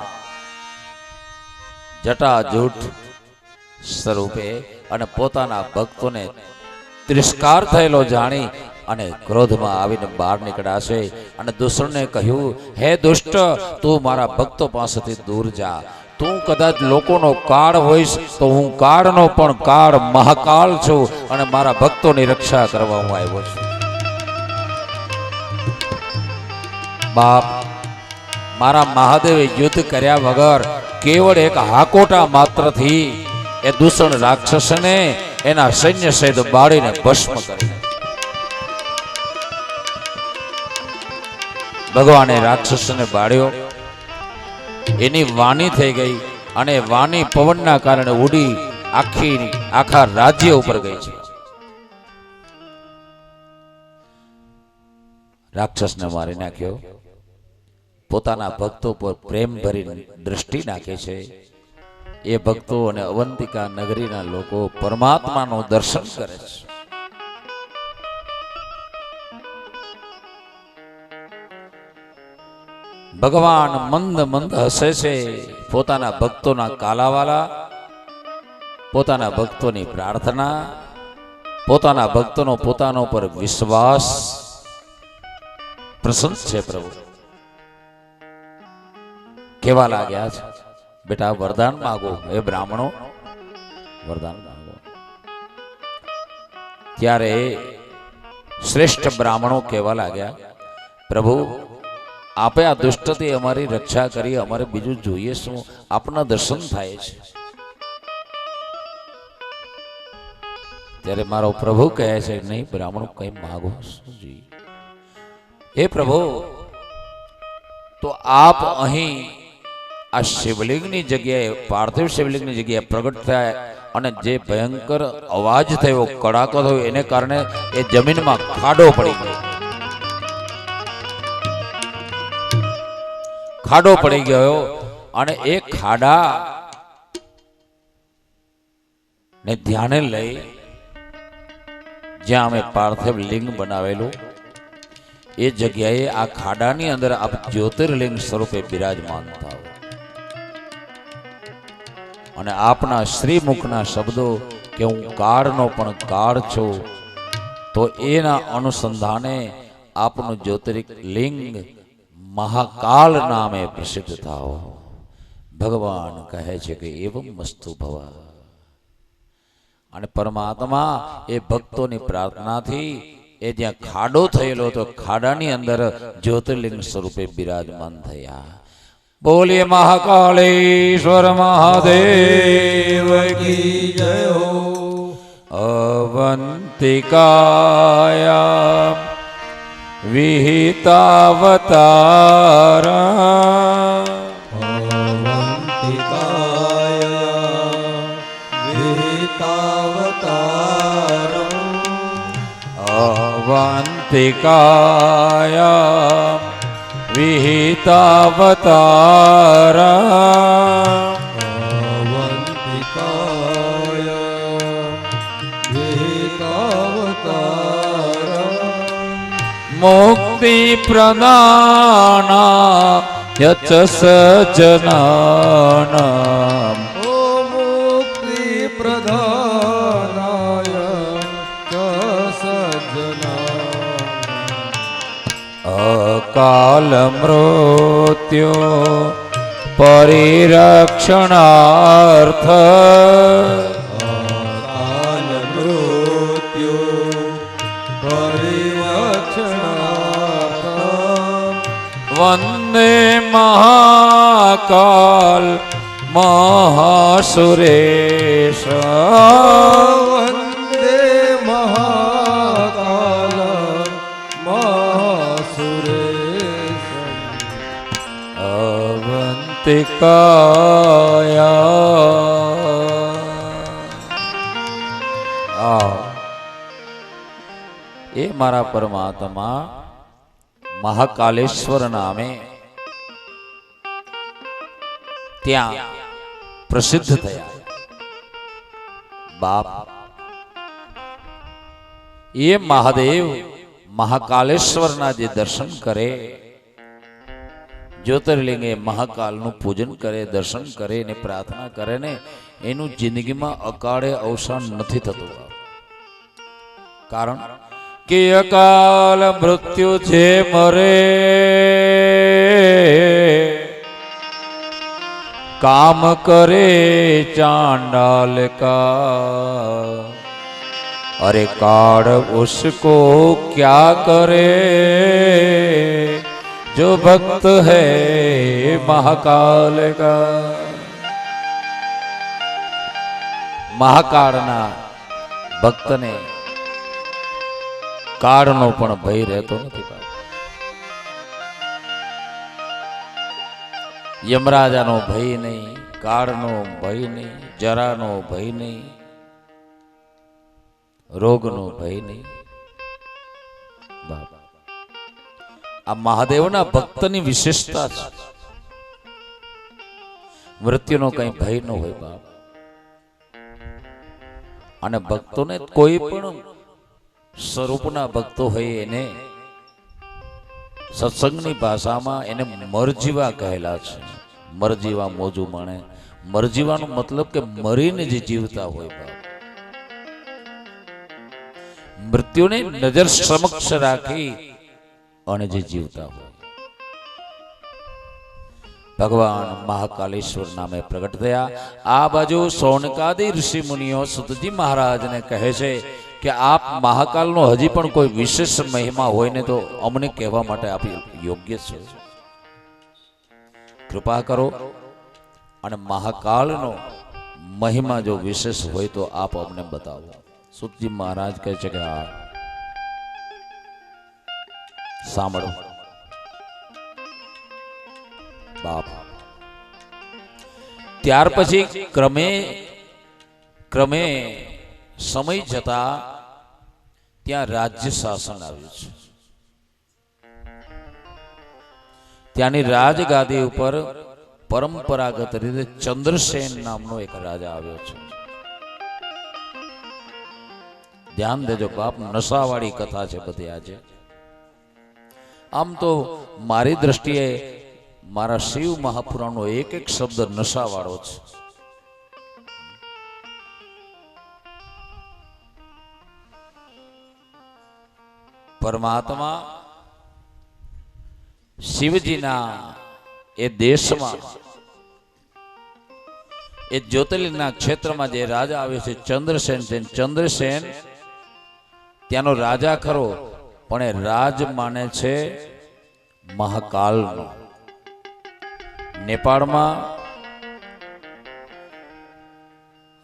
જટાજૂટ સ્વરૂપે અને પોતાના ભક્તોને તિરસ્કાર થયેલો જાણી અને ક્રોધમાં આવીને બહાર નીકળ્યા છે અને દુષ્ટને કહ્યું, હે દુષ્ટ, તું મારા ભક્તો પાસેથી દૂર જા. તું કદાચ લોકોનો કાળ હોઈશ તો હું કાળનો પણ કાળ મહાકાળ છું અને મારા ભક્તોની રક્ષા કરવા હું આવ્યો છું. બાપ, મારા મહાદેવે યુદ્ધ કર્યા વગર કેવળ એક હાકોટા માત્રથી એ દૂષણ રાક્ષસને એના સૈન્ય સહિત બાળીને ભસ્મ કરી. ભગવાને રાક્ષસને બાળ્યો, એની વાણી થઈ ગઈ અને વાણી પવનના કારણે ઉડી આખા રાજ્ય ઉપર ગઈ છે. રાક્ષસને મારી નાખ્યો, પોતાના ભક્તો પર પ્રેમ ભરી દ્રષ્ટિ નાખે છે. એ ભક્તો અને અવંતિકા નગરીના લોકો પરમાત્માનું દર્શન કરે છે. ભગવાન મંદ મંદ હસે છે. પોતાના ભક્તોના કાલાવાલા, પોતાના ભક્તોની પ્રાર્થના, પોતાના ભક્તોનો પોતાનો પર વિશ્વાસ પ્રસન્ન છે. પ્રભુ કેવા લાગ્યા છે? બેટા વરદાન માગો, હે બ્રાહ્મણો વરદાન માગો. ત્યારે શ્રેષ્ઠ બ્રાહ્મણો કેવા લાગ્યા, પ્રભુ આપે આ દુષ્ટથી અમારી રક્ષા કરી, અમારે બીજું જોઈએ શું? આપના દર્શન થાય છે. ત્યારે મારો પ્રભુ કહે છે, નહીં બ્રાહ્મણો કઈ માગો શું જોઈએ? હે પ્રભુ, તો આપ અહીં આ શિવલિંગની જગ્યાએ પાર્થિવ શિવલિંગની જગ્યાએ પ્રગટ થયા અને જે ભયંકર અવાજ થયો, કડાકો થયો, એને કારણે એ જમીનમાં ખાડો પડી ગયો. ખાડો પડી ગયો અને એ ખાડા ને ધ્યાને લઈ જ્યાં અમે પાર્થિવ લિંગ બનાવેલું એ જગ્યાએ આ ખાડાની અંદર આપ જ્યોતિર્લિંગ સ્વરૂપે બિરાજમાન થાઓ અને આપના શ્રીમુખના શબ્દો કે હું કાળનો પણ કાળ છું, તો એના અનુસંધાને આપનું જ્યોતિર્લિંગ મહાકાલ નામે પ્રસિદ્ધ થાઓ. ભગવાન કહે છે કે એવમ વસ્તુ ભવ. અને પરમાત્મા એ ભક્તોની પ્રાર્થનાથી એ જ્યાં ખાડો થયેલો હતો ખાડાની અંદર જ્યોતિર્લિંગ સ્વરૂપે બિરાજમાન થયા. બોલીએ મહાકાલેશ્વર મહાદેવ કી જય હો. અવંતિકાયા વિહિતાવતારા અવંતિકાયા વિહિતાવતારા મુક્તિ પ્રદાના યચ સજ્જનાનામ. મુક્તિ પ્રધાનાય સજ્જના અકાલ મૃત્યુ પરિરક્ષણાર્થ અકાલ મૃત્યુ વંદે મહાકાલ મહાસુરેશ. વંદે મહાકાલ મહાસુરેશ અવંતિકાયા. એ મારા પરમાત્મા મહાકાલેશ્વર નામે ત્યાં પ્રસિદ્ધ થયા. બાપ, એ મહાદેવ મહાકાલેશ્વરના જે દર્શન કરે, જ્યોતિર્લિંગે મહાકાલનું પૂજન કરે, દર્શન કરે ને પ્રાર્થના કરે ને એનું જિંદગીમાં અકાળે અવસાન નથી થતું. કારણ કે અકાલ મૃત્યુ જે મરે કામ કરે ચાંડાલ કા, અરે કાળ ઉસકો ક્યા કરે જો ભક્ત હૈ મહાકાલ કા. મહાકાળના ભક્તને કાળનો પણ ભય રહેતો નથી. યમરાજાનો ભય નહીં, કાળનો ભય નહીં, જરાનો ભય નહીં, રોગનો ભય નહીં. બાપ, આ મહાદેવના ભક્તની વિશેષતા છે. મૃત્યુનો કઈ ભય ન હોય બાપ. અને ભક્તોને કોઈ પણ સ્વરૂપના ભક્તો હોય એને સત્સંગની ભાષામાં એને મરજીવા કહેલા છે. મરજીવા મોજું માણે. મરજીવાનો મતલબ કે મરીને જે જીવતા હોય બાપ. મૃત્યુને નજર સમક્ષ રાખી અને જે જીવતા હોય. ભગવાન મહાકાલેશ્વર નામે પ્રગટ થયા. આ બાજુ સૌનકાદી ઋષિ મુનિઓ સુતજી મહારાજને કહે છે કે આપ મહાકાલનો હજી પણ કોઈ વિશેષ મહિમા હોય ને તો અમને કહેવા માટે આપ યોગ્ય છે. કૃપા કરો અને મહાકાલનો મહિમા જો વિશેષ હોય તો આપ અમને બતાવો. સુતજી મહારાજ કહે છે કે હા, સાંભળો. બાપ ત્યાર પછી ક્રમે ક્રમે સમય જતા ત્યાં રાજ્ય શાસન આવ્યું છે. ત્યાંની રાજગાદી ઉપર પરંપરાગત રીતે ચંદ્રસેન નામનો એક રાજા આવ્યો છે. ધ્યાન દેજો બાપ, નશાવાળી કથા છે બધી આજે. આમ તો મારી દ્રષ્ટિએ મારા શિવ મહાપુરાણનો એક એક શબ્દ નશાવાળો છે. પરમાત્મા શિવજીના એ દેશમાં એ જ્યોતિર્લિંગના ક્ષેત્રમાં જે રાજા આવે છે ચંદ્રસેન છે. ચંદ્રસેન ત્યાંનો રાજા ખરો, પણ એ રાજ માને છે મહાકાલનો. નેપાળમાં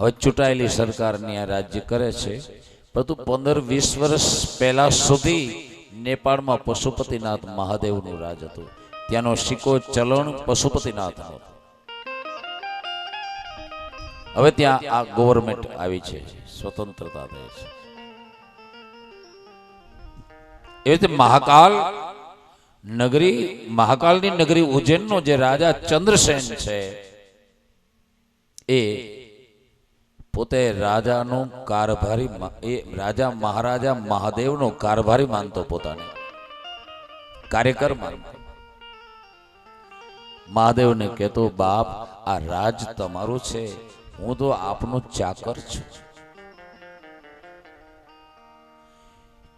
હવે ચૂંટાયેલી સરકારની આ રાજ્ય કરે છે, પરંતુ 15-20 વર્ષ પહેલા સુધી નેપાળમાં પશુપતિનાથ મહાદેવનું રાજ હતું. ત્યાંનો સિક્કો ચલણ પશુપતિનાથ હતો. હવે ત્યાં આ ગવર્મેન્ટ આવી છે, સ્વતંત્રતા થઈ છે. એ રીતે મહાકાલ નગરી, મહાકાલની નગરી ઉજ્જૈનનો જે રાજા ચંદ્રસેન છે એ પોતે રાજાનો કારભારી, એ રાજા મહારાજા મહાદેવનો કારભારી માનતો, પોતાને કાર્યકર માનતો. મહાદેવને કહેતો, બાપ આ રાજ તમારું છે, હું તો આપનો ચાકર છું.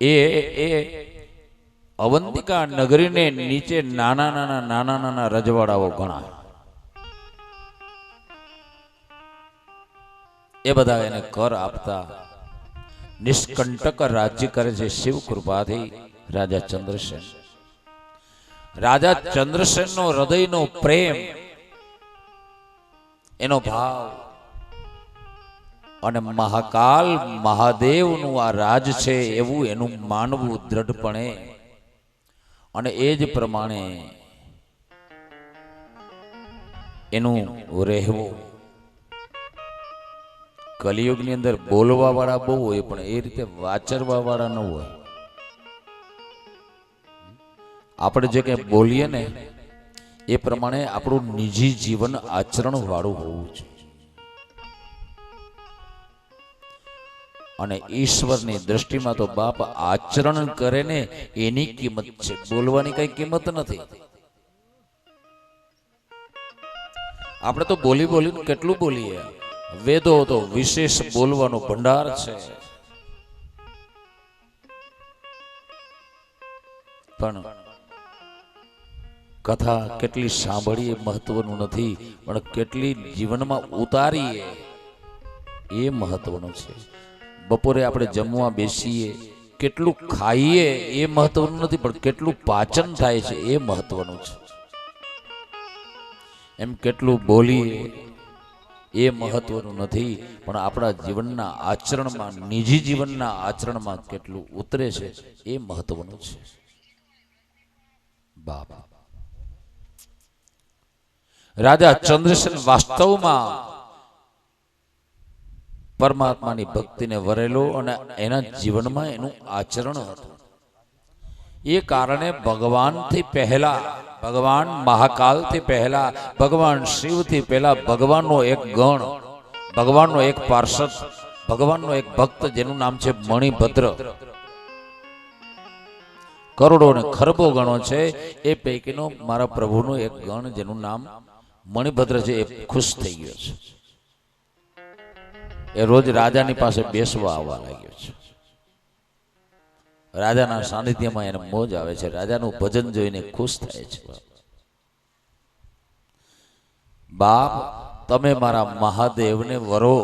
એ અવંતિકા નગરીને નીચે નાના રજવાડાઓ ઘણા, એ બધા એને કર આપતા. નિષ્કંટક રાજ્ય કરે છે શિવ કૃપાથી રાજા ચંદ્રસેન. રાજા ચંદ્રસેનનો હૃદયનો પ્રેમ, એનો ભાવ અને મહાકાલ મહાદેવનું આ રાજ છે એવું એનું માનવું દ્રઢપણે, અને એ જ પ્રમાણે એનું રહેવું. કલિયુગની અંદર બોલવા વાળા બહુ હોય, પણ એ રીતે વાચરવા વાળા ન હોય. આપણે જે કંઈ બોલીએ ને એ પ્રમાણે આપણું નિજી જીવન આચરણ વાળું હોવું જોઈએ. અને ઈશ્વરની દ્રષ્ટિમાં તો બાપ આચરણ કરે ને એની કિંમત છે, બોલવાની કઈ કિંમત નથી. આપણે તો બોલીને કેટલું બોલીએ. વેદો તો વિશેષ બોલવાનો ભંડાર છે, પણ કથા કેટલી સાંભળીએ મહત્વનું નથી, પણ કેટલી જીવનમાં ઉતારીએ એ મહત્વનું છે. બપોરે આપણે જમવા બેસીએ, કેટલું ખાઈએ એ મહત્વનું નથી, પણ કેટલું પાચન થાય છે એ મહત્વનું છે. એમ કેટલું બોલીએ એ મહત્વનું નથી, પણ આપણા જીવનના આચરણમાં, નિજી જીવનના આચરણમાં કેટલું ઉતરે છે એ મહત્વનું છે. બાપ રાજા ચંદ્રસેન વાસ્તવમાં પરમાત્માની ભક્તિને વરેલો અને એના જીવનમાં એનું આચરણ હતું. એ કારણે ભગવાનથી પહેલા, ભગવાન મહાકાલથી પહેલા, ભગવાન શિવથી પહેલા ભગવાનનો એક ગણ, ભગવાનનો એક પાર્ષદ, ભગવાનનો એક ભક્ત જેનું નામ છે મણિભદ્ર, કરોડો ને ખરબો ગણો છે, એ પૈકીનો મારા પ્રભુનો એક ગણ જેનું નામ મણિભદ્ર છે એ ખુશ થઈ ગયો છે. એ રોજ રાજાની પાસે બેસવા આવવા લાગ્યો છે. રાજાના સાનિધ્યમાં એને મોજ આવે છે, રાજાનું ભજન જોઈને ખુશ થાય છે. બાપ તમે મારા મહાદેવને વરો.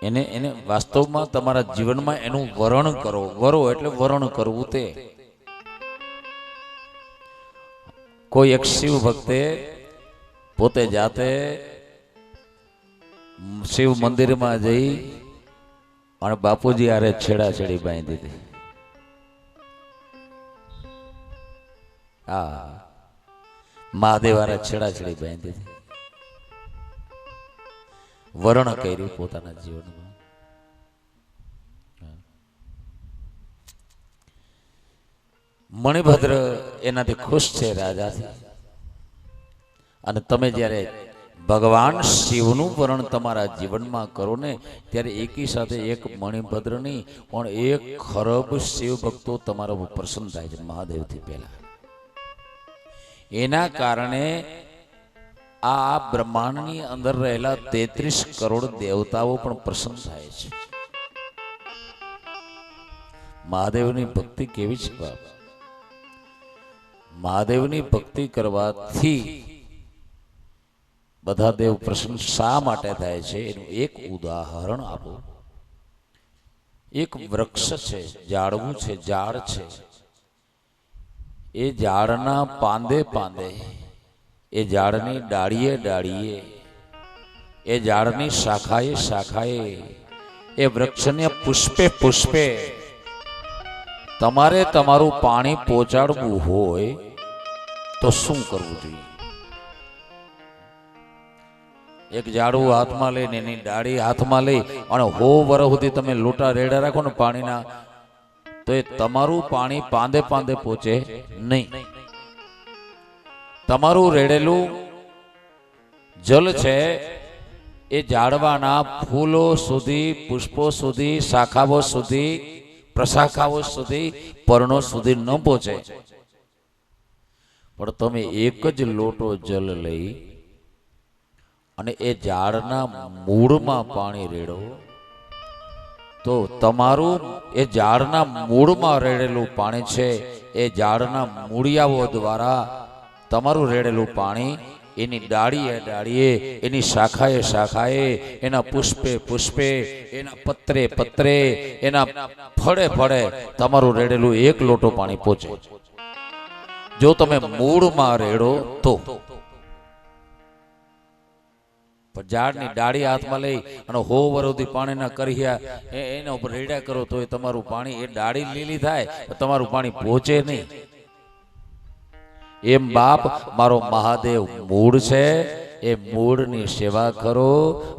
એને વાસ્તવમાં તમારા જીવનમાં એનું વરણ કરો. વરો એટલે વરણ કરવું. તે કોઈ એક શિવ ભક્તે પોતે જાતે શિવ મંદિરમાં જઈ અને બાપુજી આરે છેડાછેડી બાંધી દીધી. હા, મહાદેવારા છેડાછેડી બાંધી હતી, વરણ કર્યું પોતાના જીવનમાં. મણિભદ્ર એનાથી ખુશ છે રાજાથી. અને તમે જ્યારે ભગવાન શિવનું વર્ણન તમારા જીવનમાં કરો ને ત્યારે એકી સાથે એક મણિભદ્ર નહીં પણ 1 ખરબ શિવ ભક્તો તમારા ઉપર પ્રસન્ન થાય છે મહાદેવથી પહેલા. એના કારણે આ બ્રહ્માંડની અંદર રહેલા 33 કરોડ દેવતાઓ પણ પ્રસન્ન થાય છે. મહાદેવની ભક્તિ કેવી છે બાપ? મહાદેવની ભક્તિ કરવાથી બધા દેવ પ્રસન્ન શા માટે થાય છે એનું એક ઉદાહરણ આપો. એક વૃક્ષ છે, ઝાડવું છે, ઝાડ છે. એ ઝાડના પાંદે પાંદે, એ ઝાડની ડાળીએ ડાળીએ, એ ઝાડની શાખાએ શાખાએ, એ વૃક્ષને પુષ્પે પુષ્પે તમારે તમારું પાણી પહોંચાડવું હોય તો શું કરવું જોઈએ? એક ઝાડવું હાથમાં લઈને એની ડાળી હાથમાં લઈ અને 100 વર્ષ સુધી તમે લોટા રેડા રાખો ને પાણીના, તો એ તમારું પાણી પાંદે પાંદે પહોંચે નહીં. તમારું રેડેલું જલ છે એ ઝાડવાના ફૂલો સુધી, પુષ્પો સુધી, શાખાઓ સુધી, પ્રશાખાઓ સુધી, પર્ણો સુધી ન પહોંચે. પણ તમે એક જ લોટો જલ લઈ અને એ ઝાડના મૂળમાં પાણી રેડો તો તમારું એ ઝાડના મૂળમાં રેડેલું પાણી છે એ ઝાડના મૂળિયાઓ દ્વારા તમારું રેડેલું પાણી એની ડાળીએ ડાળીએ, એની શાખાએ શાખાએ, એના પુષ્પે પુષ્પે, એના પત્રે પત્રે, એના ફળે ફળે તમારું રેડેલું 1 લોટો પાણી પહોંચે. જો તમે મૂળમાં રેડો તો. ઝાડની ડાળી હાથમાં લઈ અને 100 વર્ષ સુધી પાણીના કર્યા એના ઉપર રેડ્યા કરો તો એ તમારું પાણી, એ ડાળી લીલી થાય તમારું પાણી પહોંચે નહીં. એમ બાપ મારો મહાદેવ મૂળ છે, એ મૂળની સેવા કરો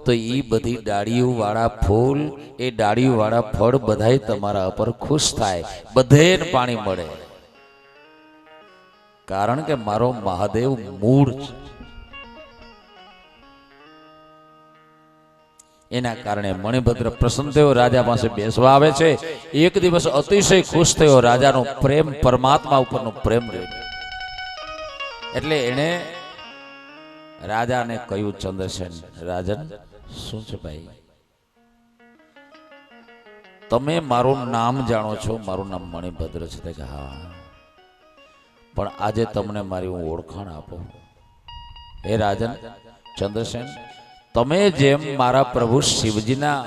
તો એ બધી ડાળીઓ વાળા ફૂલ, એ ડાળીઓ વાળા ફળ બધાય તમારા ઉપર ખુશ થાય, બધેને પાણી મળે. કારણ કે મારો મહાદેવ મૂળ છે. એના કારણે મણિભદ્ર પ્રસન્ન થયો, રાજા પાસે બેસવા આવે છે. એક દિવસ અતિશય ખુશ થયો, રાજાનો પ્રેમ, પરમાત્મા ઉપરનો પ્રેમ જોઈને. એટલે એને રાજાને કહ્યું, ચંદ્રસેન રાજન શું છે ભાઈ, તમે મારું નામ જાણો છો? મારું નામ મણિભદ્ર છે. કે હા, પણ આજે તમને મારી હું ઓળખાણ આપો. હે રાજન ચંદ્રસેન, તમે જેમ મારા પ્રભુ શિવજીના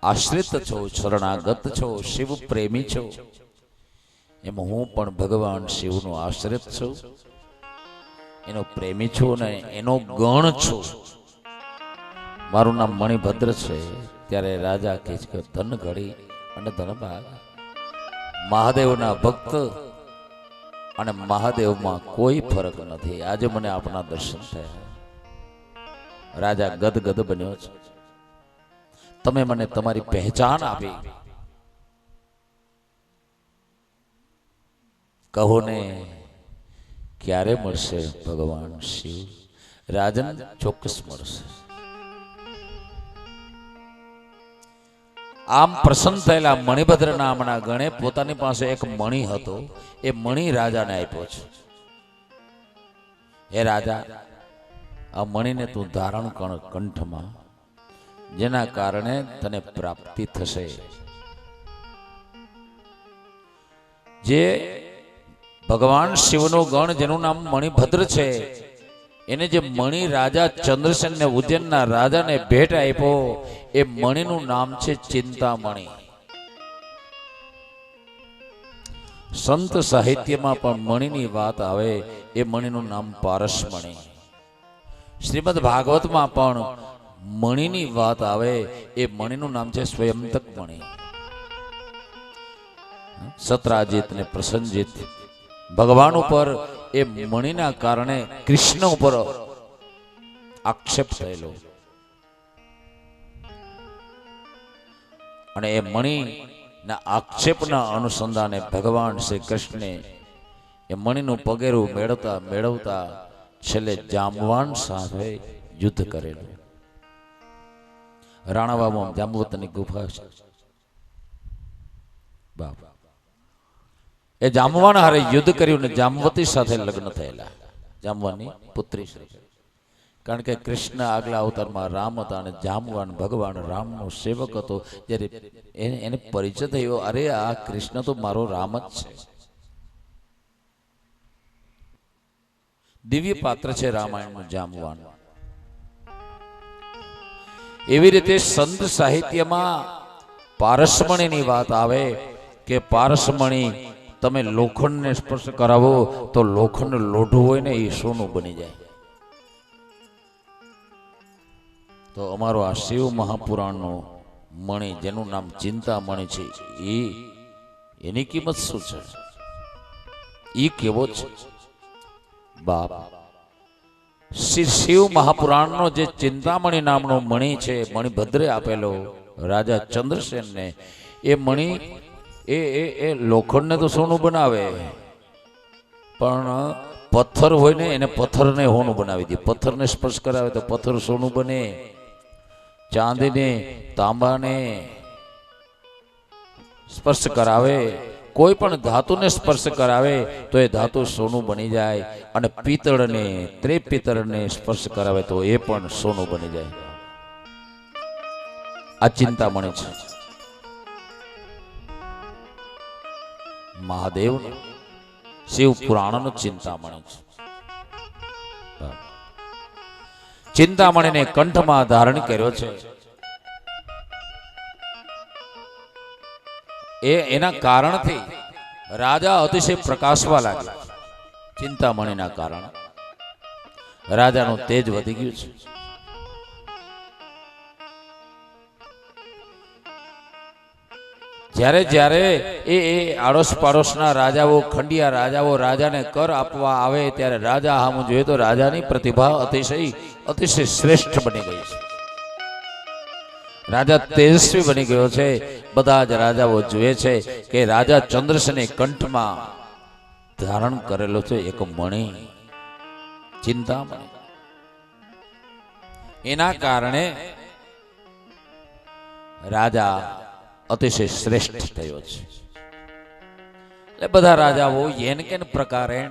આશ્રિત છો, શરણાગત છો, શિવ પ્રેમી છો, એમ હું પણ ભગવાન શિવનો આશ્રિત છું, એનો પ્રેમી છું ને એનો ગણ છું. મારું નામ મણિભદ્ર છે. ત્યારે રાજા કહે છે કે ધન ઘડી અને ધનભાગ, મહાદેવના ભક્ત અને મહાદેવમાં કોઈ ફરક નથી. આજે મને આપના દર્શન થયા. રાજા ગદગદ બન્યો છે. તમે મને તમારી પહેચાન આપી, કહો ને ક્યારે મળશે ભગવાન શિવ? રાજન ચોક્કસ મળશે. આમ પ્રસન્ન થયેલા મણિભદ્ર નામના ગણે પોતાની પાસે એક મણિ હતો, એ મણિ રાજાને આપ્યો છે. હે રાજા, આ મણિને તું ધારણ કર કંઠમાં, જેના કારણે તને પ્રાપ્તિ થશે. જે ભગવાન શિવનો ગણ જેનું નામ મણિભદ્ર છે, એને જે મણિ રાજા ચંદ્રસેનને ઉજ્જૈનના રાજાને ભેટ આપ્યો, એ મણિનું નામ છે ચિંતામણી. સંત સાહિત્યમાં પણ મણિની વાત આવે, એ મણિનું નામ પારસમણી. શ્રીમદ ભાગવતમાં પણ મણિની વાત આવે, એ મણિનું નામ છે સ્વયંતક મણિ. સત્રાજીત ને પ્રસન્નજીત ભગવાન ઉપર એ મણીના કારણે કૃષ્ણ ઉપર આક્ષેપ થયેલો અને એ મણીના આક્ષેપના અનુસંધાને ભગવાન શ્રી કૃષ્ણે એ મણીનું પગેરું મેળવતા મેળવતા છેલ્લે જાંબવાન સાથે યુદ્ધ કરેલું. રાણાવાવમાં જાંબવતની ગુફા છે. બાપ એ જાંબવાન હારે યુદ્ધ કર્યું ને જાંબવતી સાથે લગ્ન થયેલા, જાંબવાની પુત્રી છે. કારણ કે કૃષ્ણ આગલા અવતારમાં રામ હતા અને જાંબવાન ભગવાન રામનો સેવક હતો. જ્યારે એને પરિચય થયો, અરે આ કૃષ્ણ તો મારો રામ જ છે. દિવ્ય પાત્ર છે રામાયણનું જાંબવાન. એવી રીતે સંત સાહિત્યમાં પારસમણીની વાત આવે કે પારસમણી તમે લોખંડને સ્પર્શ કરાવો તો લોખંડ લોઢું હોય ને એ સોનું બની જાય. તો અમારો આ શિવ મહાપુરાણનો મણી જેનું નામ ચિંતામણી છે, એની કિંમત શું છે? એ કેવો છે બાપ? શિવ મહાપુરાણનો જે ચિંતામણી નામનો મણી છે, મણિભદ્રે આપેલો રાજા ચંદ્રસેનને, એ મણી એ લોખંડને તો સોનું બનાવે, પણ પથ્થર હોય ને એને પથ્થરને સોનું બનાવી દે. પથ્થરને સ્પર્શ કરાવે તો પથ્થર સોનું બને. ચાંદીને તાંબાને સ્પર્શ કરાવે, કોઈ પણ ધાતુને સ્પર્શ કરાવે તો એ ધાતુ સોનું બની જાય. અને પિત્તળને ત્રિપિત્તળને સ્પર્શ કરાવે તો એ પણ સોનું બની જાય. આ ચિંતામણી છે મહાદેવ શિવ પુરાણનું ચિંતામણી છે. ચિંતામણીને કંઠમાં ધારણ કર્યો છે. એના કારણથી રાજા અતિશય પ્રકાશવા લાગ્યા. ચિંતામણીના કારણે રાજાનું તેજ વધી ગયું છે. જ્યારે જ્યારે એ આડોશ પાડોશના રાજાઓ, ખંડિયા રાજાઓ રાજાને કર આપવા આવે ત્યારે રાજા સામું જોઈએ તો રાજાની પ્રતિભા અતિશય શ્રેષ્ઠ બની ગઈ છે. રાજા તેજસ્વી બની ગયો છે. બધા જ રાજાઓ જોઈએ છે કે રાજા ચંદ્રસેને કંઠમાં ધારણ કરેલો છે એક મણી, ચિંતામણી. એના કારણે રાજા અતિશય શ્રેષ્ઠ થયો છે. એટલે બધા રાજાઓ એને કે પ્રકારે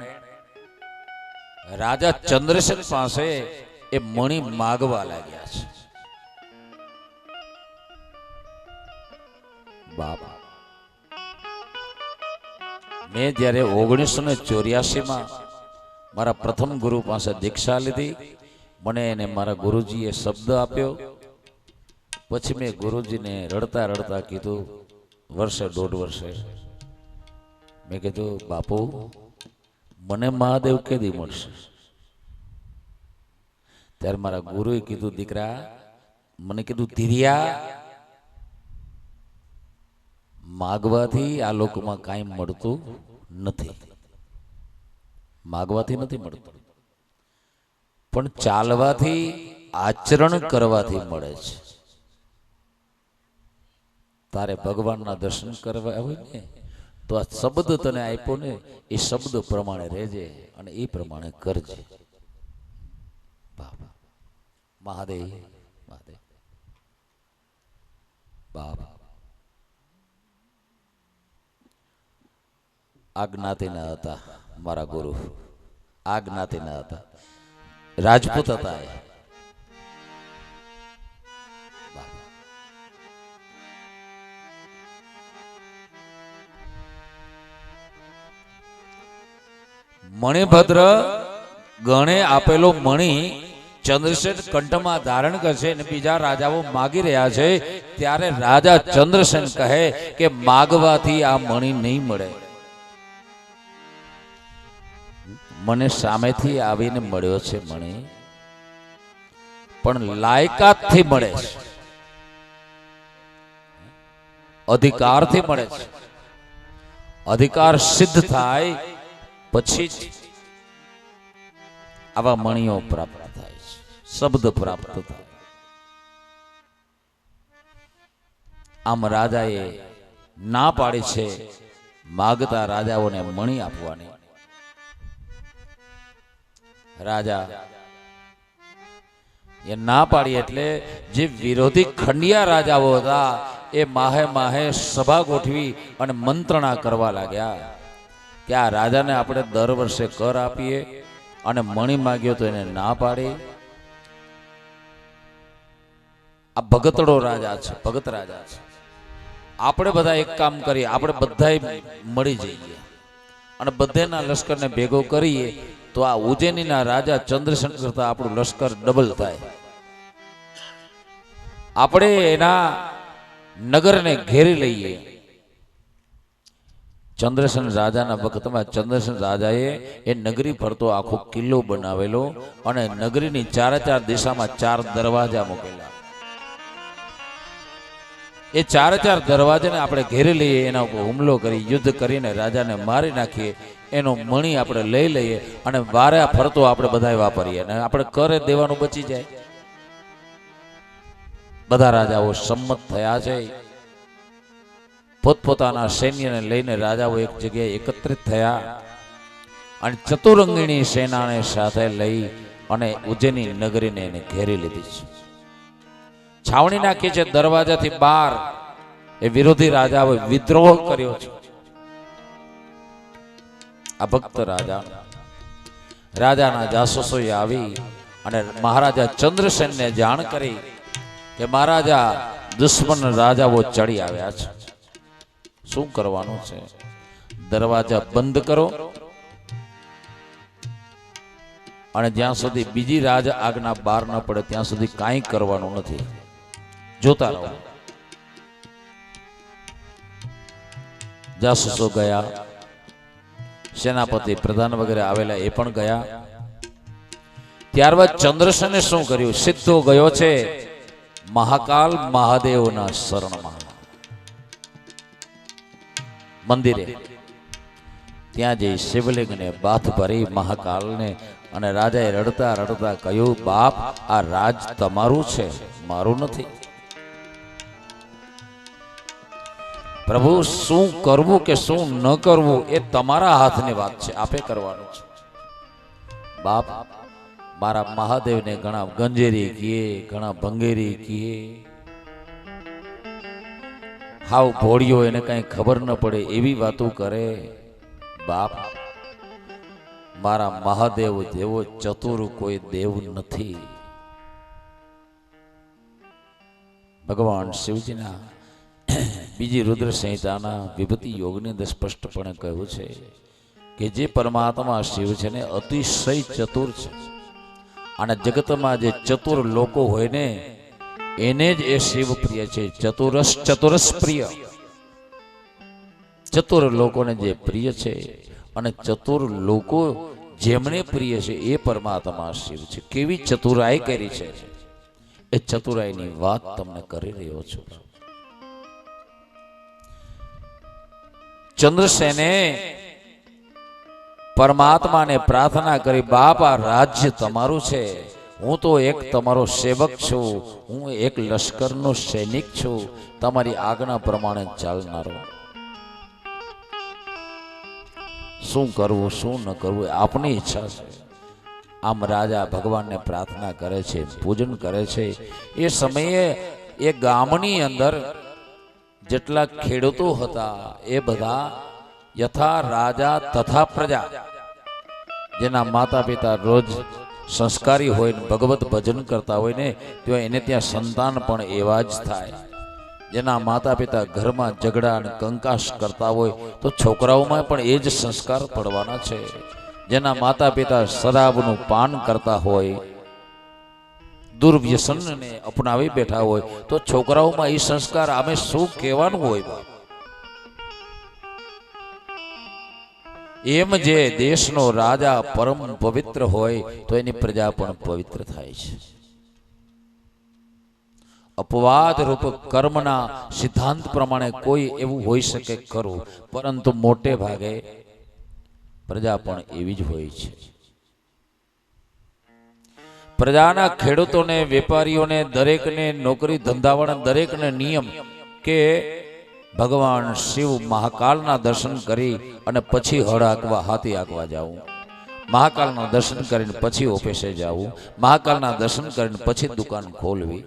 રાજા ચંદ્રસેન પાસે એ મણી માગવા લાગ્યા છે. બાબા મેં જ્યારે 1984માં મારા પ્રથમ ગુરુ પાસે દીક્ષા લીધી, મને એને મારા ગુરુજીએ શબ્દ આપ્યો. પછી મેં ગુરુજીને રડતા રડતા કીધું, વર્ષે 1.5 વર્ષે મેં કીધું, બાપુ મને મહાદેવ કેદી મળશે? ત્યારે મારા ગુરુએ કીધું, દીકરા મને કીધું, ધીરિયા માગવાથી આ લોકમાં કાંઈ મળતું નથી. માગવાથી નથી મળતું, પણ ચાલવાથી આચરણ કરવાથી મળે છે. તારે ભગવાનના દર્શન કરવા હોય ને તો આ શબ્દ તને આપ્યો ને, એ શબ્દ પ્રમાણે રહેજે અને એ પ્રમાણે કરજે. બાબા મહાદેવ મહાદેવ બાબા આ જ્ઞાતિના હતા મારા ગુરુ. આ જ્ઞાતિના હતા, રાજપૂત હતા. મણિભદ્ર ગણે આપેલો મણી ચંદ્રસેન કંઠમાં ધારણ કરશે અને બીજા રાજાઓ માગી રહ્યા છે. ત્યારે રાજા ચંદ્રસેન કહે કે માગવાથી આ મણી નહીં મળે, મને સામેથી આવીને મળ્યો છે મણી, પણ લાયકાતથી મળે છે, અધિકારથી મળે છે. અધિકાર સિદ્ધ થાય પછી જ આવા મણીઓ પ્રાપ્ત થાય છે, શબ્દ પ્રાપ્ત થાય. આમ રાજાએ ના પાડી છે માગતા રાજાઓને મણી આપવાની. રાજા એ ના પાડી એટલે જે વિરોધી ખંડિયા રાજાઓ હતા એ માહે માહે સભા ગોઠવી અને મંત્રણા કરવા લાગ્યા કે આ રાજાને આપણે દર વર્ષે કર આપીએ, અને મણી માગ્યો તો એને ના પાડી. આ ભગતડો રાજા છે, ભગત રાજા છે. આપણે બધા એક કામ કરીએ, આપણે બધા મળી જઈએ અને બધાના લશ્કરને ભેગો કરીએ તો આ ઉજ્જૈનીના રાજા ચંદ્રસેન કરતા આપણું લશ્કર ડબલ થાય. આપણે એના નગરને ઘેરી લઈએ. ચંદ્રસેન રાજાના વખતમાં ચંદ્રસેન રાજાએ એ નગરી ફરતો આખો કિલ્લો બનાવેલો અને નગરીની ચારે ચાર દિશામાં 4 દરવાજા મૂકેલા. એ ચારે ચાર દરવાજાને આપણે ઘેરી લઈએ, એના ઉપર હુમલો કરી યુદ્ધ કરીને રાજાને મારી નાખીએ, એનો મણી આપણે લઈ લઈએ અને વારે ફરતો આપણે બધા વાપરીએ અને આપણે કરે દેવાનું બચી જાય. બધા રાજાઓ સંમત થયા છે. પોતપોતાના સૈન્યને લઈને રાજાઓ એક જગ્યાએ એકત્રિત થયા અને ચતુરંગીણી સેનાને સાથે લઈ અને ઉજ્જૈની નગરીને એને ઘેરી લીધી છે. છાવણી નાખી છે. દરવાજાથી બહાર એ વિરોધી રાજાઓએ વિદ્રોહ કર્યો છે. આ ભક્ત રાજાના જાસૂસોએ આવી અને મહારાજા ચંદ્રસેનને જાણ કરી કે મહારાજા દુશ્મન રાજાઓ ચડી આવ્યા છે, શું કરવાનું છે? દરવાજા બંધ કરો અને જ્યાં સુધી બીજી રાજ આજ્ઞા બહાર ન પડે ત્યાં સુધી કાંઈ કરવાનું નથી, જોતા રહો. જાસૂસો ગયા, સેનાપતિ પ્રધાન વગેરે આવેલા એ પણ ગયા. ત્યારબાદ ચંદ્રસેને શું કર્યું? સીધો ગયો છે મહાકાલ મહાદેવના શરણમાં, મંદિરે. ત્યાં જઈ શિવલિંગને બાથ ભરી મહાકાલને, અને રાજાએ રડતા રડતા કહ્યું, બાપ, આ રાજ તમારું છે, મારું નથી. પ્રભુ, શું કરવું કે શું ન કરવું એ તમારા હાથની વાત છે, આપે કરવાનું છે. બાપ, મારા મહાદેવને ઘણા ગંજેરી કીએ, ઘણા ભંગેરી કીએ, હાવ ભોળિયો, એને કઈ ખબર ન પડે એવી વાતો કરે. બાપ, મારા મહાદેવ જેવો ચતુર કોઈ દેવ નથી. ભગવાન શિવજીના બીજી રુદ્ર સંહિતાના વિભૂતિ યોગની અંદર સ્પષ્ટપણે કહ્યું છે કે જે પરમાત્મા શિવ છે ને અતિશય ચતુર છે, અને જગતમાં જે ચતુર લોકો હોય ને એને જ એ શિવ પ્રિય છે. ચતુરસ પ્રિય, ચતુર લોકોને જે પ્રિય છે અને ચતુર લોકો જેમને પ્રિય છે એ પરમાત્મા શિવ છે. કેવી ચતુરાઈ કરી છે એ ચતુરાઈની વાત તમને કરી રહ્યો છું. ચંદ્રસેને પરમાત્માને પ્રાર્થના કરી, બાપ, આ રાજ્ય તમારું છે, હું તો એક તમારો સેવક છું, હું એક લશ્કરનો સૈનિક છું, તમારી આજ્ઞા પ્રમાણે ચાલનારો. શું કરવું શું ન કરવું આપની ઈચ્છા છે. આમ રાજા ભગવાનને પ્રાર્થના કરે છે, પૂજન કરે છે. એ સમયે એ ગામની અંદર જેટલા ખેડૂતો હતા એ બધા યથા રાજા તથા પ્રજા, જેના માતા પિતા રોજ સંસ્કારી હોય ને ભગવત ભજન કરતા હોય ને, તો એને ત્યાં સંતાન પણ એવા જ થાય. જેના માતા પિતા ઘરમાં ઝઘડા અને કંકાસ કરતા હોય તો છોકરાઓમાં પણ એ જ સંસ્કાર પડવાના છે. જેના માતા પિતા શરાબનું પાન કરતા હોય, દુર્વ્યસનને અપનાવી બેઠા હોય તો છોકરાઓમાં એ સંસ્કાર આમે શું કહેવાનું હોય. એમ જે દેશનો રાજા પરમ પવિત્ર હોય તો એની પ્રજા પણ પવિત્ર થાય છે. અપવાદ રૂપ કર્મના સિદ્ધાંત પ્રમાણે કોઈ એવું હોઈ શકે ખરું, પરંતુ મોટે ભાગે પ્રજા પણ એવી જ હોય છે. પ્રજાના ખેડૂતોને, વેપારીઓને, દરેકને, નોકરી ધંધાવાળા દરેકને નિયમ કે ભગવાન શિવ મહાકાલના દર્શન કરી અને પછી હળ હાંકવા, હાથી હાંકવા જાવું, મહાકાલના દર્શન કરીને પછી ઓફિસે જવું, મહાકાલના દર્શન કરીને પછી દુકાન ખોલવી,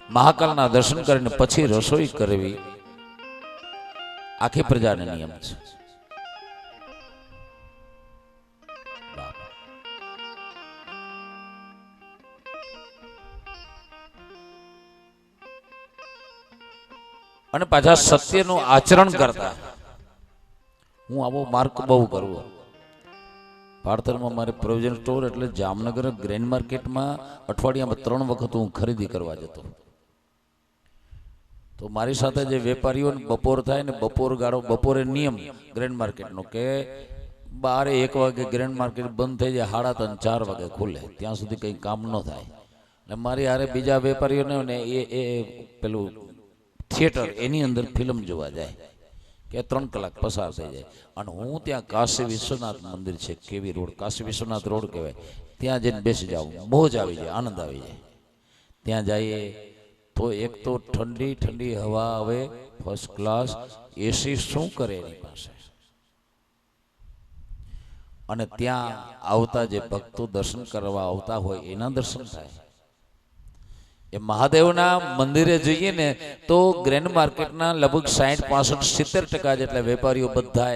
મહાકાલના દર્શન કરીને પછી રસોઈ કરવી, આખી પ્રજાને નિયમ છે. અને પાછા સત્યનું આચરણ કરતા. હું આવો માર્ક બહુ કરું. પાર્થરમાં મારે પ્રોવિઝન સ્ટોર એટલે જામનગર ગ્રેન્ડ માર્કેટમાં અઠવાડિયામાં 3 વખત હું ખરીદી કરવા જતો. તો મારી સાથે જે વેપારીઓને બપોર થાય ને બપોરે નિયમ ગ્રેન્ડ માર્કેટનો કે 12-1 વાગે ગ્રેન્ડ માર્કેટ બંધ થઈ જાય, 3:30-4 વાગે ખુલે, ત્યાં સુધી કંઈ કામ ન થાય. એટલે મારી હારે બીજા વેપારીઓને ને એ પેલું થિયેટર એની અંદર ફિલ્મ જોવા જાય કે 3 કલાક પસાર થઈ જાય. અને હું ત્યાં કાશી વિશ્વનાથ મંદિર છે, કેવી રોડ, કાશી વિશ્વનાથ રોડ કહેવાય, ત્યાં જઈને બેસી જાઉં, મોજ આવી જાય, આનંદ આવી જાય. ત્યાં જઈએ તો એક તો ઠંડી ઠંડી હવા આવે, ફર્સ્ટ ક્લાસ, એસી શું કરે એની પાસે. અને ત્યાં આવતા જે ભક્તો દર્શન કરવા આવતા હોય એના દર્શન થાય. એ મહાદેવના મંદિરે જઈએ ને તો ગ્રેન્ડ માર્કેટના લગભગ 60-65-70% જેટલા વેપારીઓ બધા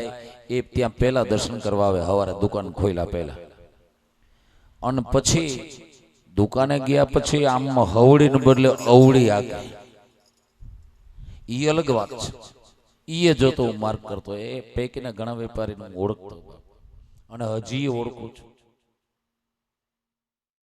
એ ત્યાં પહેલા દર્શન કરવા આવે, સવારે દુકાન ખોલ્યા પહેલા. અને પછી દુકાને ગયા પછી આમ હવડીને બદલે અવળી આગે, એ અલગ વાત છે. એ જોતો હું માર્ક કરતો, એ પૈકીના ઘણા વેપારીને ઓળખતો અને હજી ઓળખું છું.